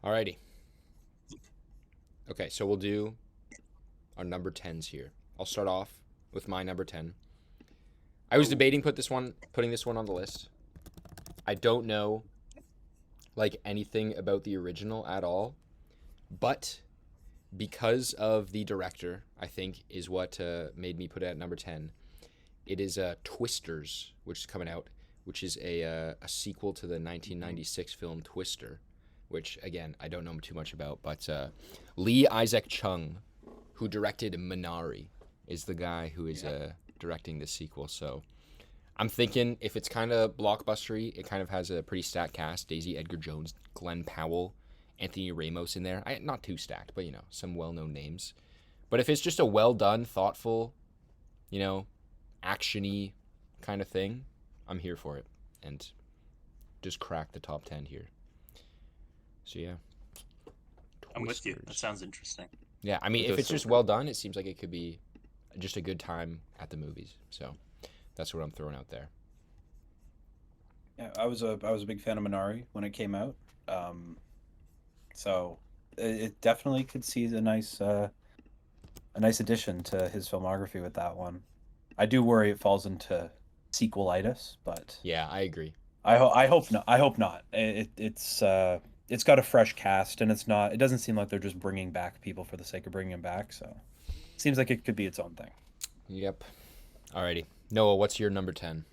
Alrighty. Okay, so we'll do our number 10s here. I'll start off with my number 10. I was debating putting this one on the list. I don't know like anything about the original at all, but because of the director, I think is what made me put it at number 10. It is Twisters, which is coming out, which is a sequel to the 1996 film Twister, which again I don't know too much about, but Lee Isaac Chung, who directed Minari, is the guy who is directing this sequel. So I'm thinking if it's kind of blockbustery, it kind of has a pretty stacked cast: Daisy Edgar Jones, Glenn Powell, Anthony Ramos in there. Not too stacked, but some well-known names. But if it's just a well done, thoughtful, you know, actiony kind of thing, I'm here for it, and just crack the top 10 here. So yeah, I'm with you. That Twisters. sounds interesting. Yeah, I mean, It if does it's sound just well done, it seems like it could be just a good time at the movies. So that's what I'm throwing out there. Yeah, I was a big fan of Minari when it came out. Um, so it definitely could see a nice addition to his filmography with that one. I do worry it falls into sequelitis, but Yeah, I agree. I hope not. I hope not. It's got a fresh cast, and it's not. It doesn't seem like they're just bringing back people for the sake of bringing them back. So, seems like it could be its own thing. Yep. Alrighty. Noah, what's your number 10?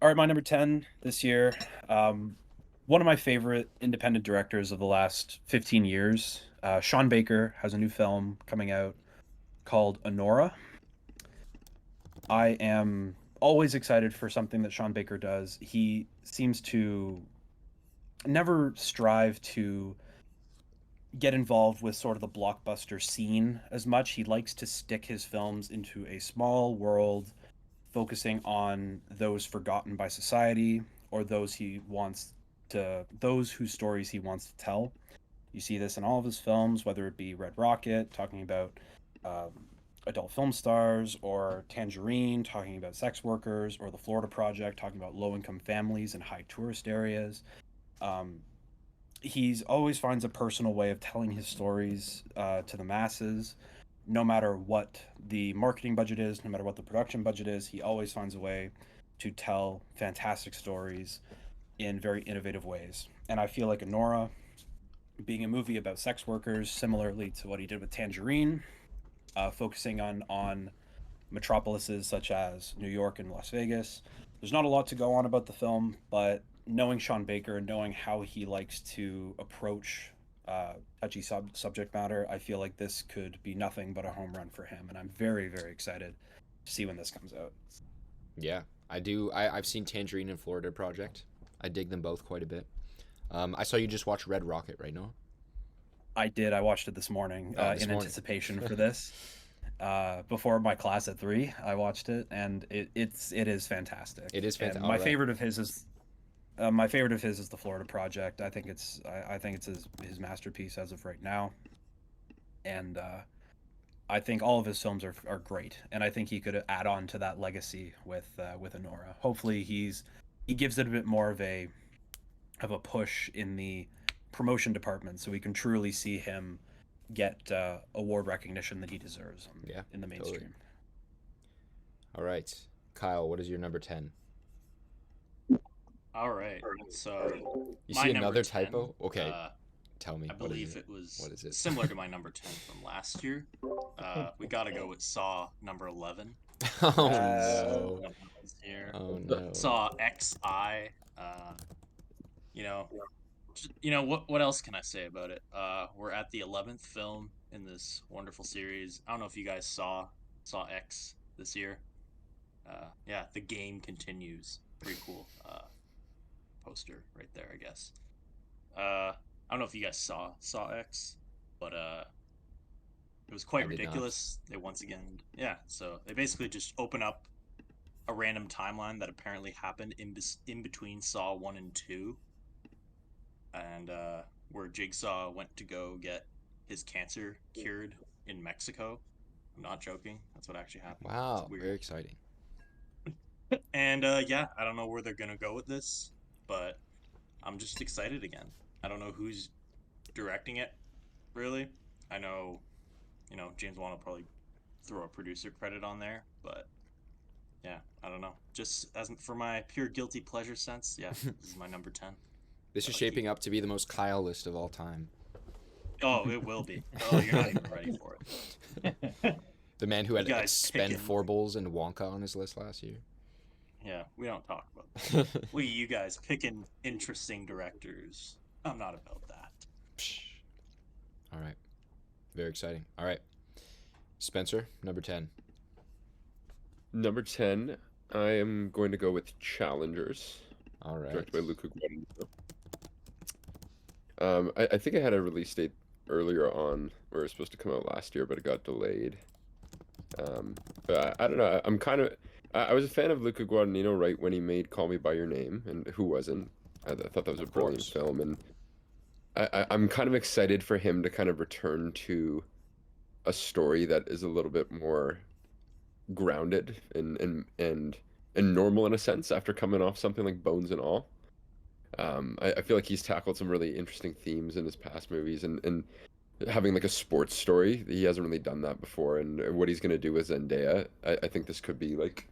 All right, my number 10 this year. One of my favorite independent directors of the last 15 years. Sean Baker has a new film coming out called Honora. I am always excited for something that Sean Baker does. He seems to never strive to get involved with sort of the blockbuster scene as much. He likes to stick his films into a small world, focusing on those forgotten by society or those whose stories he wants to tell. You see this in all of his films, whether it be Red Rocket, talking about um, adult film stars, or Tangerine, talking about sex workers, or The Florida Project, talking about low income families in high tourist areas. Um, he's always finds a personal way of telling his stories to the masses, no matter what the marketing budget is, no matter what the production budget is. He always finds a way to tell fantastic stories in very innovative ways. And I feel like Honora, being a movie about sex workers, similarly to what he did with Tangerine, focusing on metropolises such as New York and Las Vegas. There's not a lot to go on about the film, but knowing Sean Baker and knowing how he likes to approach touchy subject matter, I feel like this could be nothing but a home run for him, and I'm very, very excited to see when this comes out. Yeah, I do. I've seen Tangerine and Florida Project. I dig them both quite a bit. I saw you just watch Red Rocket right now. I did. I watched it this morning Oh, this in morning. anticipation for this. Before my class at 3, I watched it, and it is fantastic. It is And fantastic. my favorite of his is my favorite of his is the Florida Project. I think it's his masterpiece as of right now, and I think all of his films are great, and I think he could add on to that legacy with Honora. Hopefully, he gives it a bit more of a push in the promotion department, so we can truly see him get award recognition that he deserves Yeah, in the totally. mainstream. All right, Kyle, what is your number 10? All right. So You my see number another 10, typo? Okay, uh, tell me. I What is believe it? it was What is it? similar to my number 10 from last year. We got to go with Saw number 11 Oh no. this year. Oh no. Saw XI. You know, what else can I say about it? We're at the 11th film in this wonderful series. I don't know if you guys saw X this year. Yeah, the game continues. Pretty cool poster right there, I guess. I don't know if you guys saw X, but it was I quite did not. ridiculous. They once again, yeah. So they basically just open up a random timeline that apparently happened in between Saw 1 and 2, and where Jigsaw went to go get his cancer cured in Mexico. I'm not joking. That's what actually happened. It's Wow, very weird. exciting. And yeah, I don't know where they're gonna go with this, but I'm just excited again. I don't know who's directing it, really. I know, James Wan will probably throw a producer credit on there, but yeah, I don't know. Just as for my pure guilty pleasure sense, yeah, this is my number 10. This is shaping up to be the most Kyle list of all time. Oh, it will be. Oh, you're not even ready for it. The man who had You guys Expendables and Wonka on his list last year. Yeah, we don't talk about that. Look at you guys picking interesting directors. I'm not about that. All right. Very exciting. All right. Spencer, number 10. Number 10, I am going to go with Challengers, All right. directed by Luca Guadagnino. I think I had a release date earlier on, where it was supposed to come out last year, but it got delayed. But I don't know. I was a fan of Luca Guadagnino right when he made Call Me by Your Name, and who wasn't? I thought that was a brilliant film, and I'm kind of excited for him to kind of return to a story that is a little bit more grounded and normal in a sense after coming off something like Bones and All. I feel like he's tackled some really interesting themes in his past movies, and having like a sports story, he hasn't really done that before. And what he's gonna do with Zendaya, I think this could be like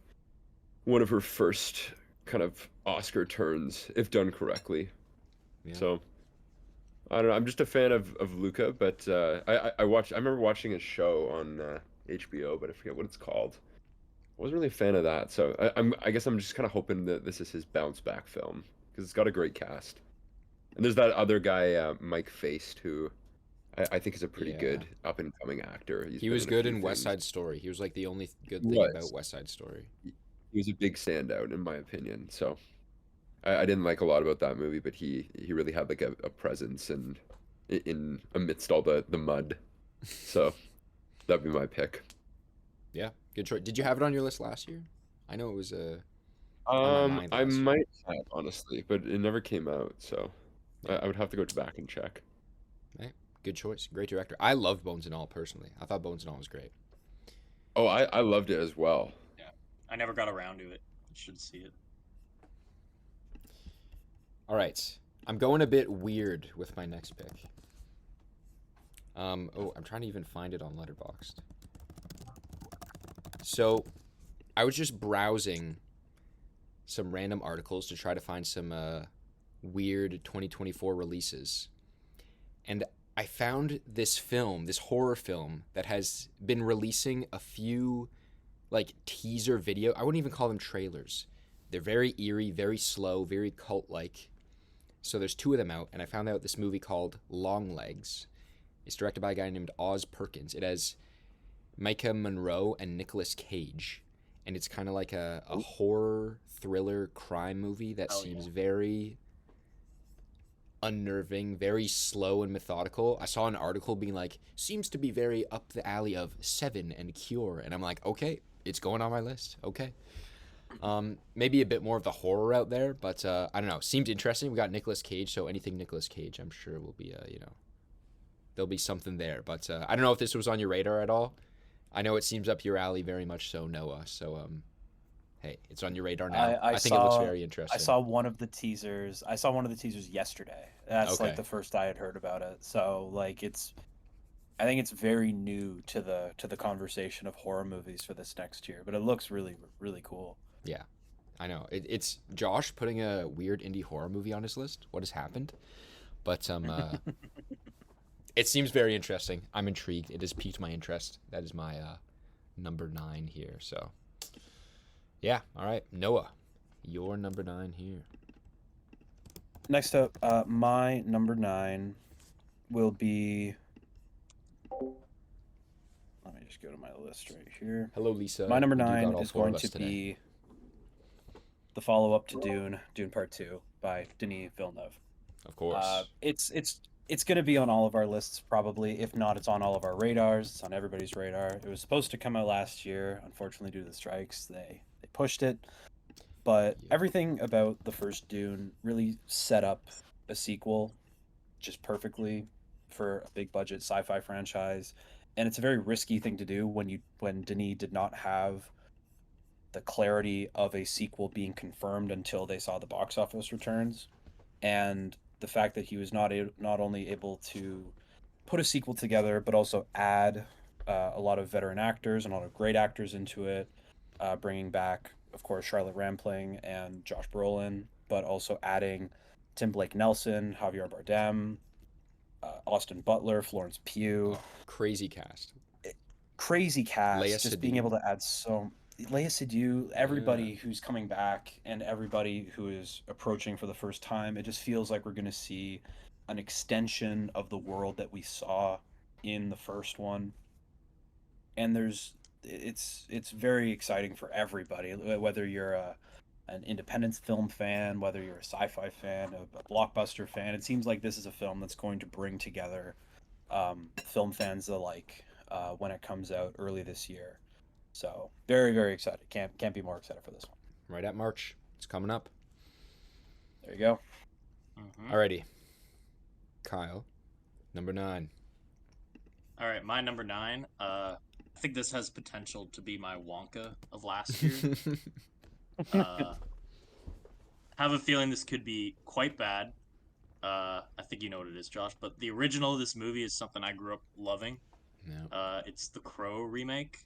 one of her first kind of Oscar turns if done correctly. Yeah. So I don't know. I'm just a fan of Luca, but I remember watching his show on HBO, but I forget what it's called. I wasn't really a fan of that, so I guess I'm just kind of hoping that this is his bounce back film because it's got a great cast. And there's that other guy, Mike Faced, who I think is a pretty good up and coming actor. He was good in West Side Story. He was like the only good thing about West Side Story. He was a big standout in my opinion. So I didn't like a lot about that movie, but he really had like a presence and in amidst all the mud. So that'd be my pick. Yeah, good choice. Did you have it on your list last year? I know it was I might have honestly, but it never came out, so I would have to go back and check. Right. Good choice. Great director. I loved Bones and All personally. I thought Bones and All was great. Oh, I loved it as well. Yeah, I never got around to it. I should see it. All right, I'm going a bit weird with my next pick. I'm trying to even find it on Letterboxd. So, I was just browsing some random articles to try to find some weird 2024 releases. And I found this film, this horror film, that has been releasing a few, like, teaser video. I wouldn't even call them trailers. They're very eerie, very slow, very cult-like. So there's 2 of them out, and I found out this movie called Longlegs. It's directed by a guy named Oz Perkins. It has Micah Monroe and Nicolas Cage. And it's kind of like a horror, thriller, crime movie that seems very unnerving, very slow and methodical. I saw an article being like, seems to be very up the alley of Seven and Cure. And I'm like, okay, it's going on my list. Okay. Maybe a bit more of the horror out there, but I don't know. Seemed interesting. We got Nicolas Cage, so anything Nicolas Cage, I'm sure will be, there'll be something there. But I don't know if this was on your radar at all. I know it seems up your alley very much so, Noah. So, hey, it's on your radar now. I think it looks very interesting. I saw one of the teasers. I saw one of the teasers yesterday. That's like the first I had heard about it. So, like, I think it's very new to the conversation of horror movies for this next year. But it looks really, really cool. Yeah, I know. It's Josh putting a weird indie horror movie on his list. What has happened? But it seems very interesting. I'm intrigued. It has piqued my interest. That is my number 9 here. So, yeah. All right, Noah, your number 9 here. Next up, my number 9 will be. Let me just go to my list right here. Hello, Lisa. My number We do got 9 all is 4 of going us to today. be the follow-up to Dune Part 2 by Denis Villeneuve. Of course. It's going to be on all of our lists probably. If not, it's on all of our radars. It's on everybody's radar. It was supposed to come out last year. Unfortunately, due to the strikes, they pushed it. But everything about the first Dune really set up a sequel just perfectly for a big budget sci-fi franchise. And it's a very risky thing to do when Denis did not have the clarity of a sequel being confirmed until they saw the box office returns. And the fact that he was not only able to put a sequel together, but also add a lot of veteran actors and a lot of great actors into it, bringing back, of course, Charlotte Rampling and Josh Brolin, but also adding Tim Blake Nelson, Javier Bardem, Austin Butler, Florence Pugh. Oh, crazy cast. Crazy cast. Leia Just being Seydoux. able to add so Leia Seydoux, everybody who's coming back and everybody who is approaching for the first time. It just feels like we're going to see an extension of the world that we saw in the first one. And it's very exciting for everybody, whether you're an independent film fan, whether you're a sci-fi fan, a blockbuster fan. It seems like this is a film that's going to bring together film fans alike when it comes out early this year. So very, very excited. Can't be more excited for this one. Right at March. It's coming up. There you go. Mhm. Alrighty. Kyle, number 9. All right, my number 9. I think this has potential to be my Wonka of last year. Have a feeling this could be quite bad. I think you know what it is, Josh. But the original of this movie is something I grew up loving. No. It's the Crow remake,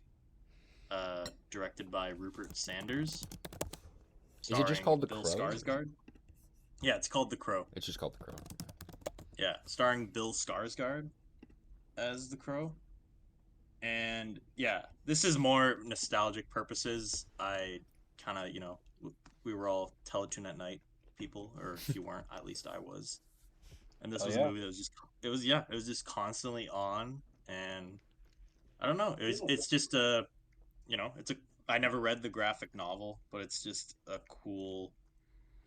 directed by Rupert Sanders. Is it just called The Bill Crow? Skarsgård? Yeah, it's called The Crow. It's just called The Crow. Yeah, starring Bill Skarsgård as the Crow. And yeah, this is more nostalgic purposes. I kind of, we were all Teletoon at Night people, or if you weren't, at least I was. And this Oh, was yeah. a movie that was just, it was just constantly on. And I don't know, it's just I never read the graphic novel, but it's just a cool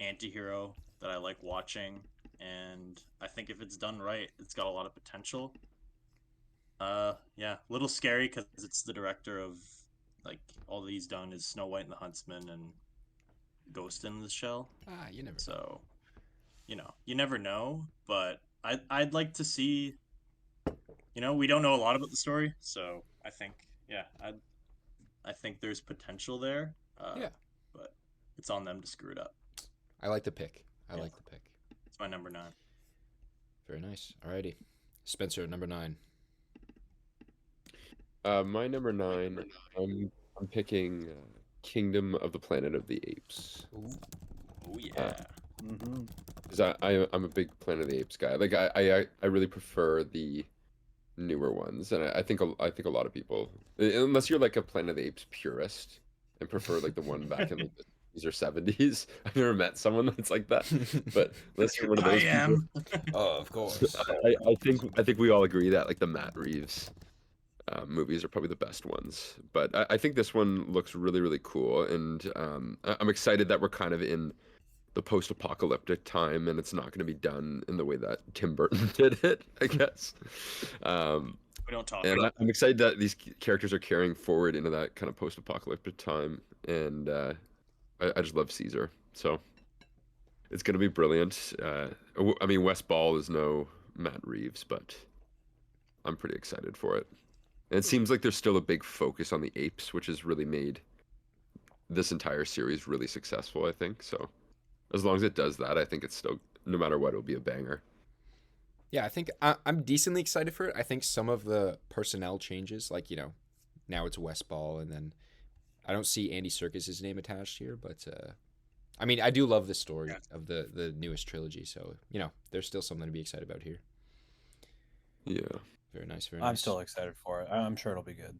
anti-hero that I like watching. And I think if it's done right, it's got a lot of potential. Yeah, a little scary because it's the director of, like, all that he's done is Snow White and the Huntsman and Ghost in the Shell. You never. So, you never know. But I'd like to see. We don't know a lot about the story, so I think, yeah, I think there's potential there. Yeah. But it's on them to screw it up. I like the pick. I Yeah. like the pick. It's my number 9. Very nice. Alrighty. Spencer, number 9. My number 9, I'm picking Kingdom of the Planet of the Apes. Oh yeah. Mm-hmm. Because I'm a big Planet of the Apes guy. Like I really prefer the newer ones, and I think a lot of people, unless you're like a Planet of the Apes purist and prefer like the one back in like the 60s or 70s. I've never met someone that's like that, but unless you're one of I those am. Oh, of course. I think we all agree that like the Matt Reeves movies are probably the best ones. But I think this one looks really, really cool, and I'm excited that we're kind of in the post-apocalyptic time, and it's not going to be done in the way that Tim Burton did it, I guess. We don't talk And about I'm excited that these characters are carrying forward into that kind of post-apocalyptic time, and I just love Caesar, so it's going to be brilliant. I mean, Wes Ball is no Matt Reeves, but I'm pretty excited for it. And it seems like there's still a big focus on the apes, which has really made this entire series really successful, I think. So as long as it does that, I think it's still, no matter what, it'll be a banger. Yeah, I think I'm decently excited for it. I think some of the personnel changes, like, now it's West Ball, and then I don't see Andy Serkis' name attached here, but I mean, I do love the story of the newest trilogy, so, there's still something to be excited about here. Yeah. Very nice, very nice. I'm still excited for it. I'm sure it'll be good.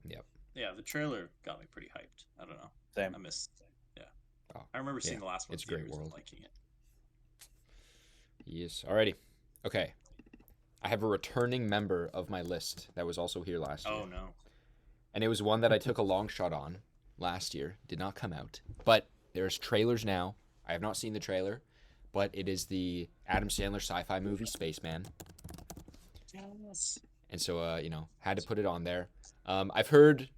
Yep. Yeah, the trailer got me pretty hyped. I don't know. Same. I missed. Yeah. Oh, I remember seeing yeah, the last one. it's a great theaters and world. liking it. Yes. Alrighty. Okay. I have a returning member of my list that was also here last year. Oh no. And it was one that I took a long shot on last year. Did not come out. But there's trailers now. I have not seen the trailer, but it is the Adam Sandler sci-fi movie Spaceman. Yes. And so, had to put it on there. I've heard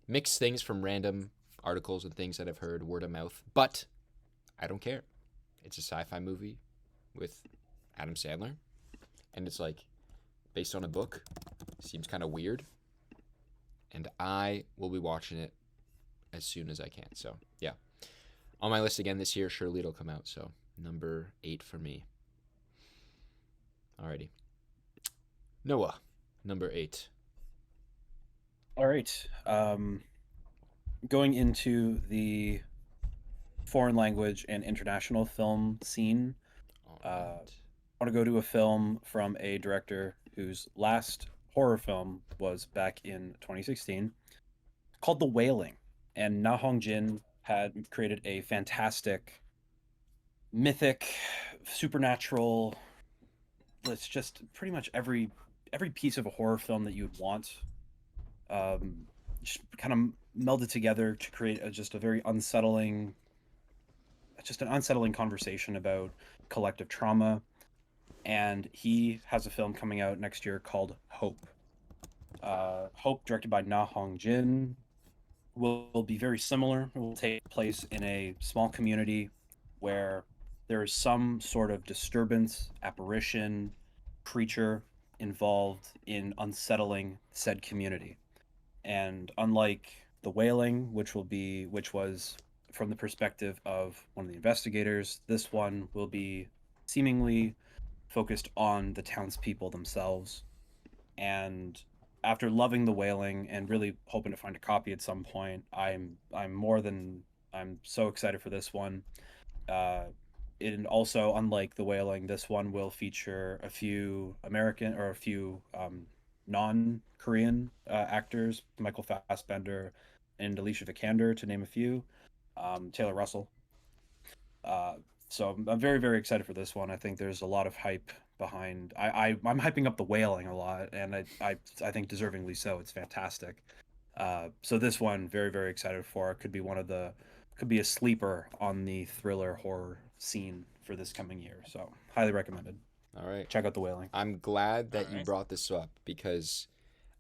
mixed things from random articles and things that I've heard word of mouth, but I don't care. It's a sci-fi movie with Adam Sandler, and it's like based on a book. Seems kind of weird, and I will be watching it as soon as I can. So, yeah. On my list again this year, surely it'll come out. So, number 8 for me. Alrighty. Noah, number 8. All right. Going into the foreign language and international film scene, All Uh, right. I want to go to a film from a director whose last horror film was back in 2016 called The Wailing. And Na Hong Jin had created a fantastic, mythic, supernatural. It's just pretty much every piece of a horror film that you'd want. Just kind of melded together to create just a very unsettling, just an unsettling conversation about collective trauma. And he has a film coming out next year called Hope. Hope, directed by Na Hong Jin, will be very similar. It will take place in a small community where there is some sort of disturbance, apparition, creature involved in unsettling said community. And unlike The Wailing, which was from the perspective of one of the investigators, this one will be seemingly focused on the townspeople themselves. And after loving The Wailing and really hoping to find a copy at some point, I'm so excited for this one. And also, unlike The Wailing, this one will feature a few American or a few non-Korean actors, Michael Fassbender and Alicia Vikander, to name a few. Taylor Russell. So I'm very, very excited for this one. I think there's a lot of hype behind. I'm hyping up The Wailing a lot, and I think deservingly so. It's fantastic. So this one, very, very excited for. It could be a sleeper on the thriller horror scene for this coming year. So highly recommended. All right. Check out The Wailing. I'm glad that you Alright. brought this up because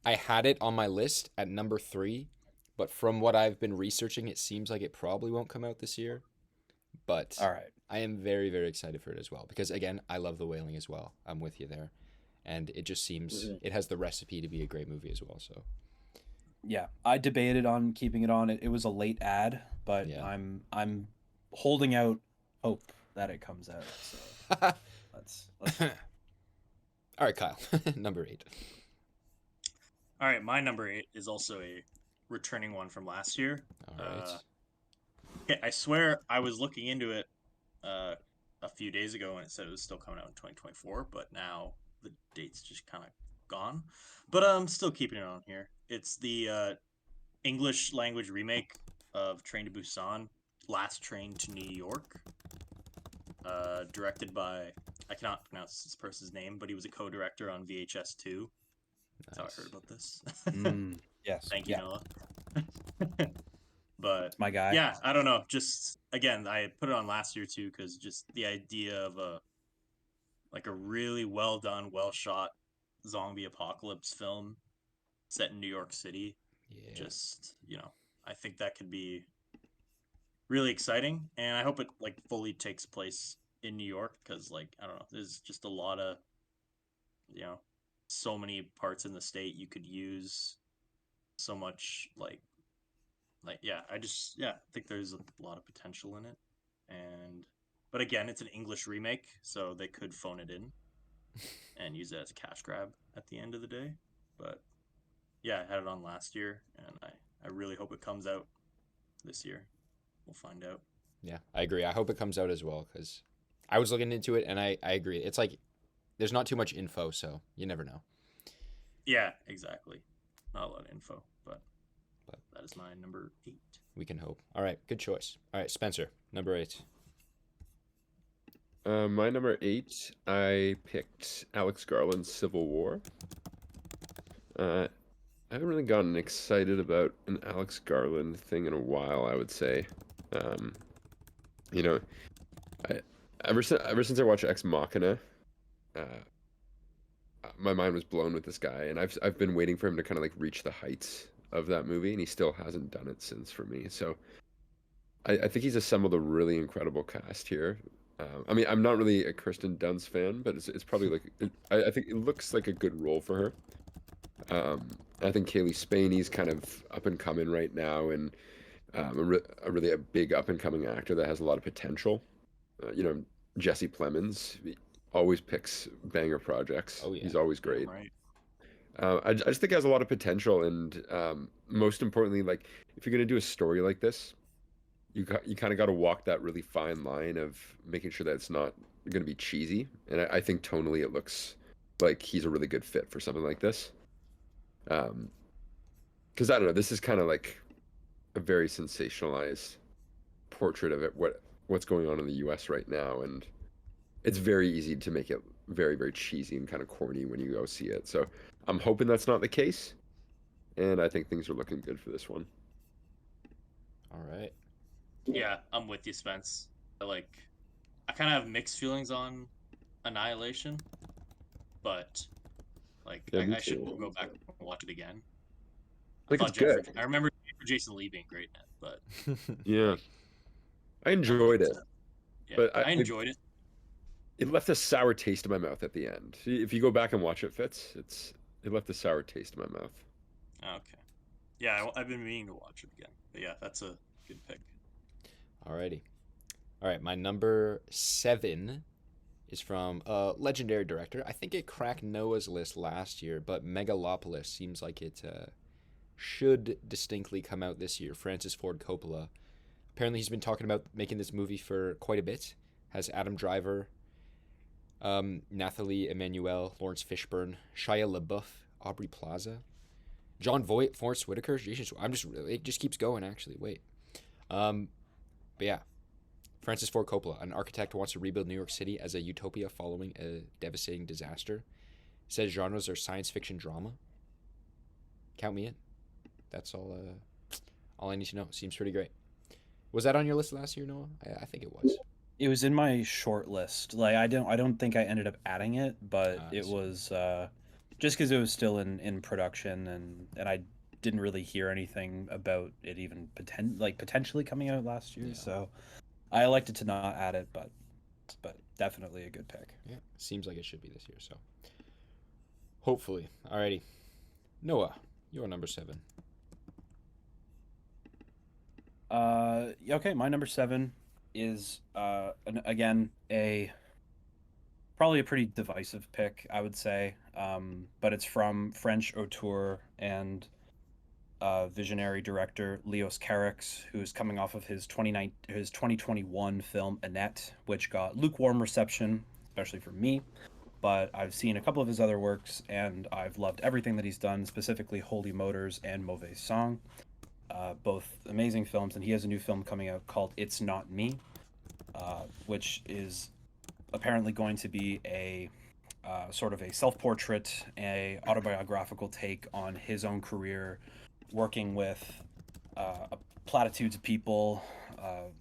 I had it on my list at number 3, but from what I've been researching, it seems like it probably won't come out this year. But All right. I am very, very excited for it as well because, again, I love The Wailing as well. I'm with you there. And it just seems it has the recipe to be a great movie as well. So, Yeah, I debated on keeping it on. It was a late ad, but Yeah. I'm holding out hope that it comes out. So let's all right, Kyle, number 8. All right, my number 8 is also a returning one from last year. All right. Okay, I swear I was looking into it a few days ago and it said it was still coming out in 2024, but now the date's just kind of gone. But I'm still keeping it on here. It's the English language remake of Train to Busan, Last Train to New York. Directed by, I cannot pronounce this person's name, but he was a co-director on VHS 2. That's how I Nice. heard about this. yes. Thank you, Yeah, Noah. But my guy. yeah, I don't know. Just again, I put it on last year too because just the idea of a really well done, well shot zombie apocalypse film set in New York City. Yeah. Just I think that could be really exciting, and I hope it fully takes place in New York because I don't know, there's just a lot of so many parts in the state you could use so much I think there's a lot of potential in it. But again, it's an English remake, so they could phone it in and use it as a cash grab at the end of the day. But yeah, I had it on last year, and I really hope it comes out this year. We'll find out. Yeah, I agree. I hope it comes out as well because I was looking into it and I agree. It's like there's not too much info, so you never know. Yeah, exactly. Not a lot of info, but that is my number 8. We can hope. All right, good choice. All right, Spencer, number 8. My number 8, I picked Alex Garland's Civil War. I haven't really gotten excited about an Alex Garland thing in a while, I would say. Ever since I watched Ex Machina, my mind was blown with this guy, and I've been waiting for him to kind of reach the heights of that movie, and he still hasn't done it since for me. So I think he's assembled a really incredible cast here. I mean, I'm not really a Kirsten Dunst fan, but it's probably I think it looks like a good role for her. I think Kaylee Spaney's kind of up and coming right now, and a really big up and coming actor that has a lot of potential. Jesse Plemons always picks banger projects. Oh, yeah. He's always great. Right. I just think it has a lot of potential, and most importantly, like if you're gonna do a story like this, you kind of got to walk that really fine line of making sure that it's not gonna be cheesy. And I think tonally it looks like he's a really good fit for something like this. Because I don't know, this is kind of like a very sensationalized portrait of what's going on in the U.S. right now, and it's very easy to make it very, very cheesy and kind of corny when you go see it. So I'm hoping that's not the case, and I think things are looking good for this one. All right. Yeah, I'm with you, Spence. I kind of have mixed feelings on Annihilation, but Yeah, me I should too. go back and watch it again. Like, it's Jennifer, good. I remember Jason Lee being great in it, but Yeah, I enjoyed it, yeah, but I enjoyed it. it left a sour taste in my mouth at the end. If you go back and watch it, Fitz, it left a sour taste in my mouth. Okay. Yeah, I've been meaning to watch it again. But yeah, that's a good pick. Alrighty. All right, my number 7 is from a legendary director. I think it cracked Noah's list last year, but Megalopolis seems like it should distinctly come out this year. Francis Ford Coppola. Apparently, he's been talking about making this movie for quite a bit. Has Adam Driver, Nathalie Emmanuel, Lawrence Fishburne, Shia LaBeouf, Aubrey Plaza, John Voight, Forrest Whitaker. Jesus, it just keeps going. Actually, wait. But yeah, Francis Ford Coppola, an architect, wants to rebuild New York City as a utopia following a devastating disaster. Says genres are science fiction drama. Count me in. That's all. All I need to know. Seems pretty great. Was that on your list last year, Noah? I think it was. It was in my short list. Like I don't think I ended up adding it, but I it see. was just because it was still in production, and I didn't really hear anything about it even potentially coming out last year. Yeah. So I elected to not add it, but definitely a good pick. Yeah, seems like it should be this year. So hopefully. Alrighty, Noah, you're number 7. Okay, my number 7 is again probably a pretty divisive pick, I would say. But it's from French auteur and visionary director Leos Carax, who is coming off of his 2021 film Annette, which got lukewarm reception, especially for me. But I've seen a couple of his other works, and I've loved everything that he's done, specifically Holy Motors and Mauvais Song. Both amazing films, and he has a new film coming out called It's Not Me, which is apparently going to be a sort of a self-portrait, a autobiographical take on his own career, working with platitudes of people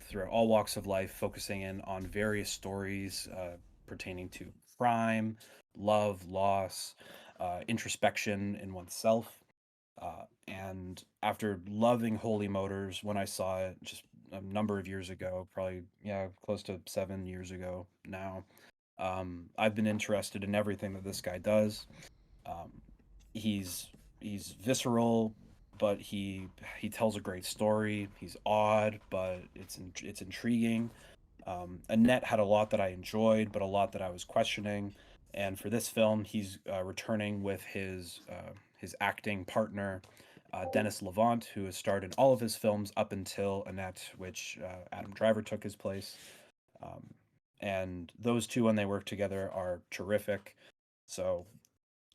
throughout all walks of life, focusing in on various stories pertaining to crime, love, loss, introspection in oneself. And after loving Holy Motors, when I saw it just a number of years ago, probably, yeah, close to 7 years ago now, I've been interested in everything that this guy does. Um, he's visceral, but he tells a great story. He's odd, but it's intriguing. Annette had a lot that I enjoyed, but a lot that I was questioning. And for this film, he's returning with his acting partner, Dennis Levant, who has starred in all of his films up until Annette, which Adam Driver took his place. And those two, when they work together, are terrific. So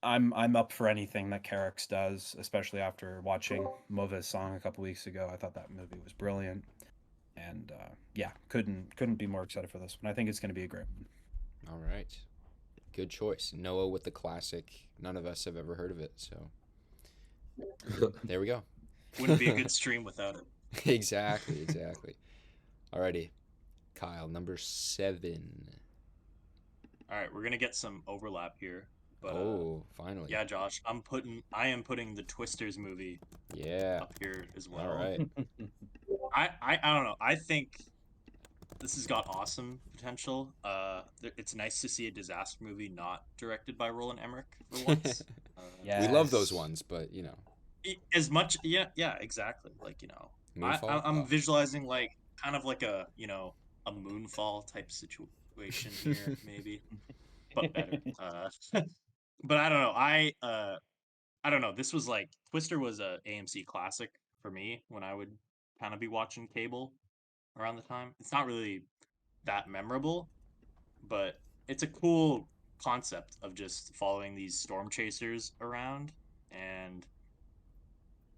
I'm up for anything that Carax does, especially after watching Mauvais Song a couple weeks ago. I thought that movie was brilliant, and yeah, couldn't be more excited for this one. I think it's going to be a great one. All right, good choice, Noah with the classic. None of us have ever heard of it, so there we go. Wouldn't be a good stream without it. Exactly. Alrighty, Kyle, number 7. All right, we're gonna get some overlap here, but Oh, finally. yeah, Josh, I am putting the Twisters movie Yeah. up here as well. All right. I don't know. I think this has got awesome potential. It's nice to see a disaster movie not directed by Roland Emmerich for once. Yeah. We love those Yes. ones, but As much, yeah, exactly. Moonfall. I'm Oh. visualizing kind of like a a Moonfall type situation here, maybe. but better. But I don't know. I don't know. This was like Twister was a AMC classic for me when I would kind of be watching cable around the time. It's not really that memorable, but it's a cool concept of just following these storm chasers around, and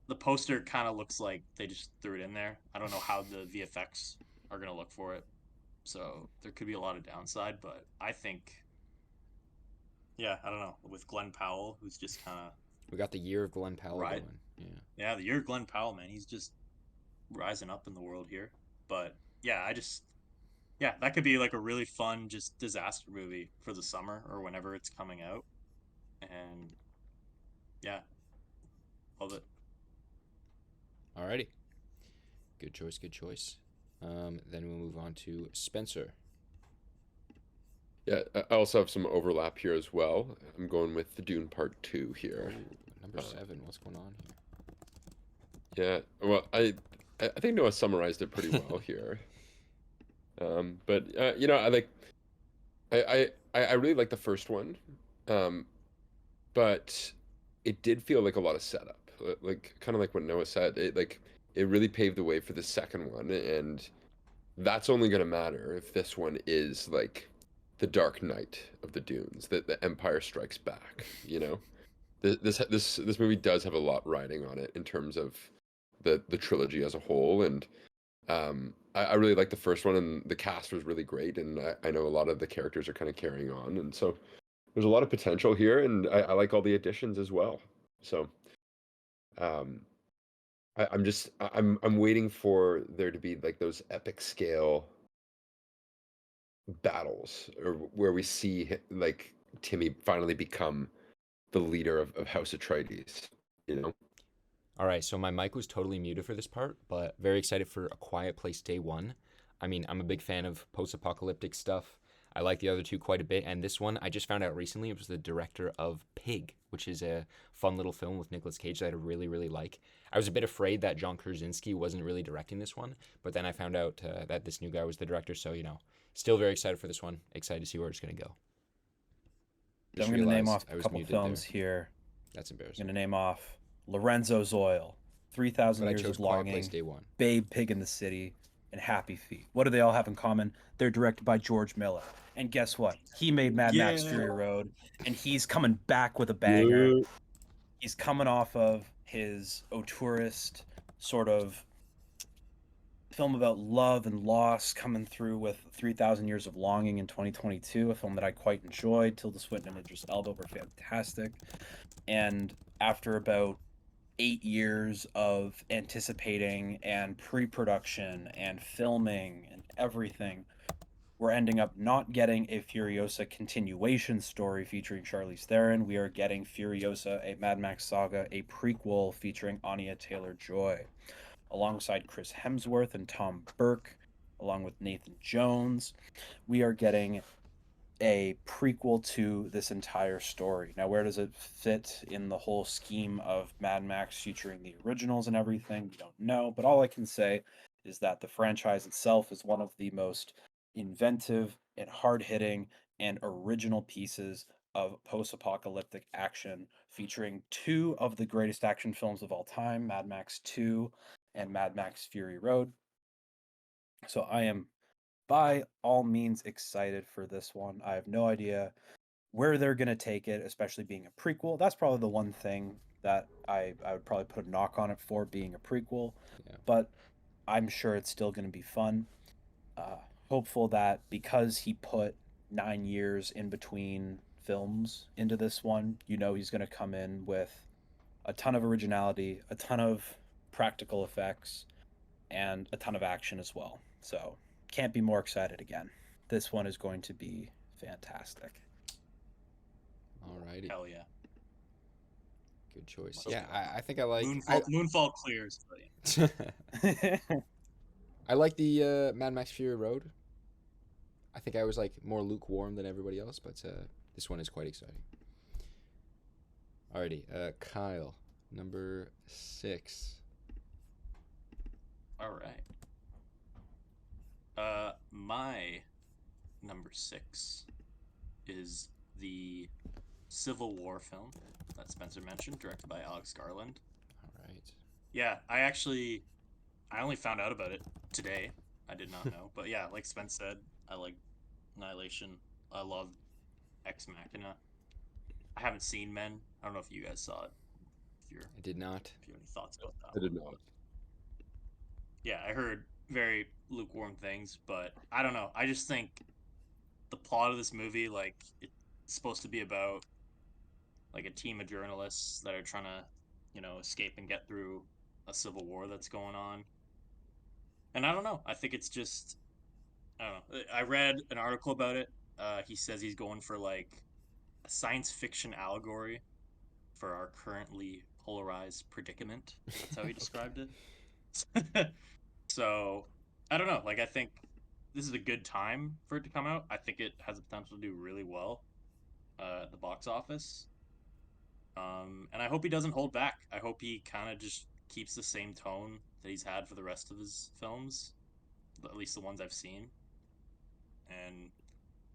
the poster kind of looks like they just threw it in there. I don't know how the VFX are going to look for it. So there could be a lot of downside, but I think yeah, I don't know, with Glenn Powell who's just kind of We got the year of Glenn Powell right. going. Yeah. Yeah, the year of Glenn Powell, man, he's just rising up in the world here. But yeah, yeah, that could be like a really fun just disaster movie for the summer or whenever it's coming out. And yeah, love it. Alrighty. Good choice. Good choice. Then we'll move on to Spencer. Yeah, I also have some overlap here as well. I'm going with the Dune Part 2 here. Ooh, number 7. What's going on Yeah, well, I think Noah summarized it pretty well here. But you know, I really like the first one, but it did feel like a lot of setup, like kind of like what Noah said. It really paved the way for the second one, and that's only gonna matter if this one is like the Dark Knight of the Dunes, that the Empire Strikes Back. You know, this movie does have a lot riding on it in terms of the trilogy as a whole, and I really like the first one, and the cast was really great, and I know a lot of the characters are kind of carrying on, and so there's a lot of potential here, and I like all the additions as well. So um, I'm waiting for there to be like those epic scale battles, or where we see like Timmy finally become the leader of House Atreides. You know. All right, so my mic was totally muted for this part, but very excited for A Quiet Place Day 1. I mean, I'm a big fan of post-apocalyptic stuff. I like the other two quite a bit, and this one I just found out recently it was the director of Pig, which is a fun little film with Nicolas Cage that I really, really like. I was a bit afraid that John Krasinski wasn't really directing this one, but then I found out that this new guy was the director, so, still very excited for this one. Excited to see where it's going to go. So I'm going to name off a couple films here. That's I'm embarrassing. going to name off Lorenzo's Oil, 3,000 But I Years chose of Quiet Longing, Place Day 1. Babe, Pig in the City, and Happy Feet. What do they all have in common? They're directed by George Miller. And guess what? He made Mad Max Fury Road, and he's coming back with a banger. He's coming off of his auteurist sort of film about love and loss, coming through with 3,000 Years of Longing in 2022, a film that I quite enjoyed. Tilda Swinton and Idris Elba were fantastic. And after about 8 years of anticipating and pre-production and filming and everything, we're ending up not getting a Furiosa continuation story featuring Charlize Theron. We are getting Furiosa, a Mad Max saga, a prequel featuring Anya Taylor-Joy, alongside Chris Hemsworth and Tom Burke, along with Nathan Jones. We are getting a prequel to this entire story. Now, where does it fit in the whole scheme of Mad Max featuring the originals and everything? We don't know, but all I can say is that the franchise itself is one of the most inventive and hard-hitting and original pieces of post-apocalyptic action, featuring two of the greatest action films of all time, Mad Max 2 and Mad Max Fury Road. So I am by all means excited for this one. I have no idea where they're going to take it, especially being a prequel. That's probably the one thing that I would probably put a knock on it for, being a prequel. Yeah. But I'm sure it's still going to be fun. Hopeful that because he put 9 years in between films into this one, he's going to come in with a ton of originality, a ton of practical effects, and a ton of action as well. So can't be more excited again. This one is going to be fantastic. Alrighty. Hell yeah. Good choice. Let's Yeah, go. I think I like Moonfall clears. But yeah. I like the Mad Max Fury Road. I think I was like more lukewarm than everybody else, but this one is quite exciting. Alrighty, Kyle, number 6. All right. My number 6 is the Civil War film that Spencer mentioned, directed by Alex Garland. All right. Yeah, I only found out about it today. I did not know. But yeah, like Spence said, I like Annihilation. I love Ex Machina. I haven't seen Men. I don't know if you guys saw it. I did not. If you have any thoughts about that. I did not. Yeah, I heard very lukewarm things, but I don't know. I just think the plot of this movie, like, it's supposed to be about like a team of journalists that are trying to, escape and get through a civil war that's going on. And I don't know. I think it's just, I don't know. I read an article about it. He says he's going for like a science fiction allegory for our currently polarized predicament. That's how he described it. So, I don't know. Like, I think this is a good time for it to come out. I think it has the potential to do really well at the box office. And I hope he doesn't hold back. I hope he kind of just keeps the same tone that he's had for the rest of his films, at least the ones I've seen. And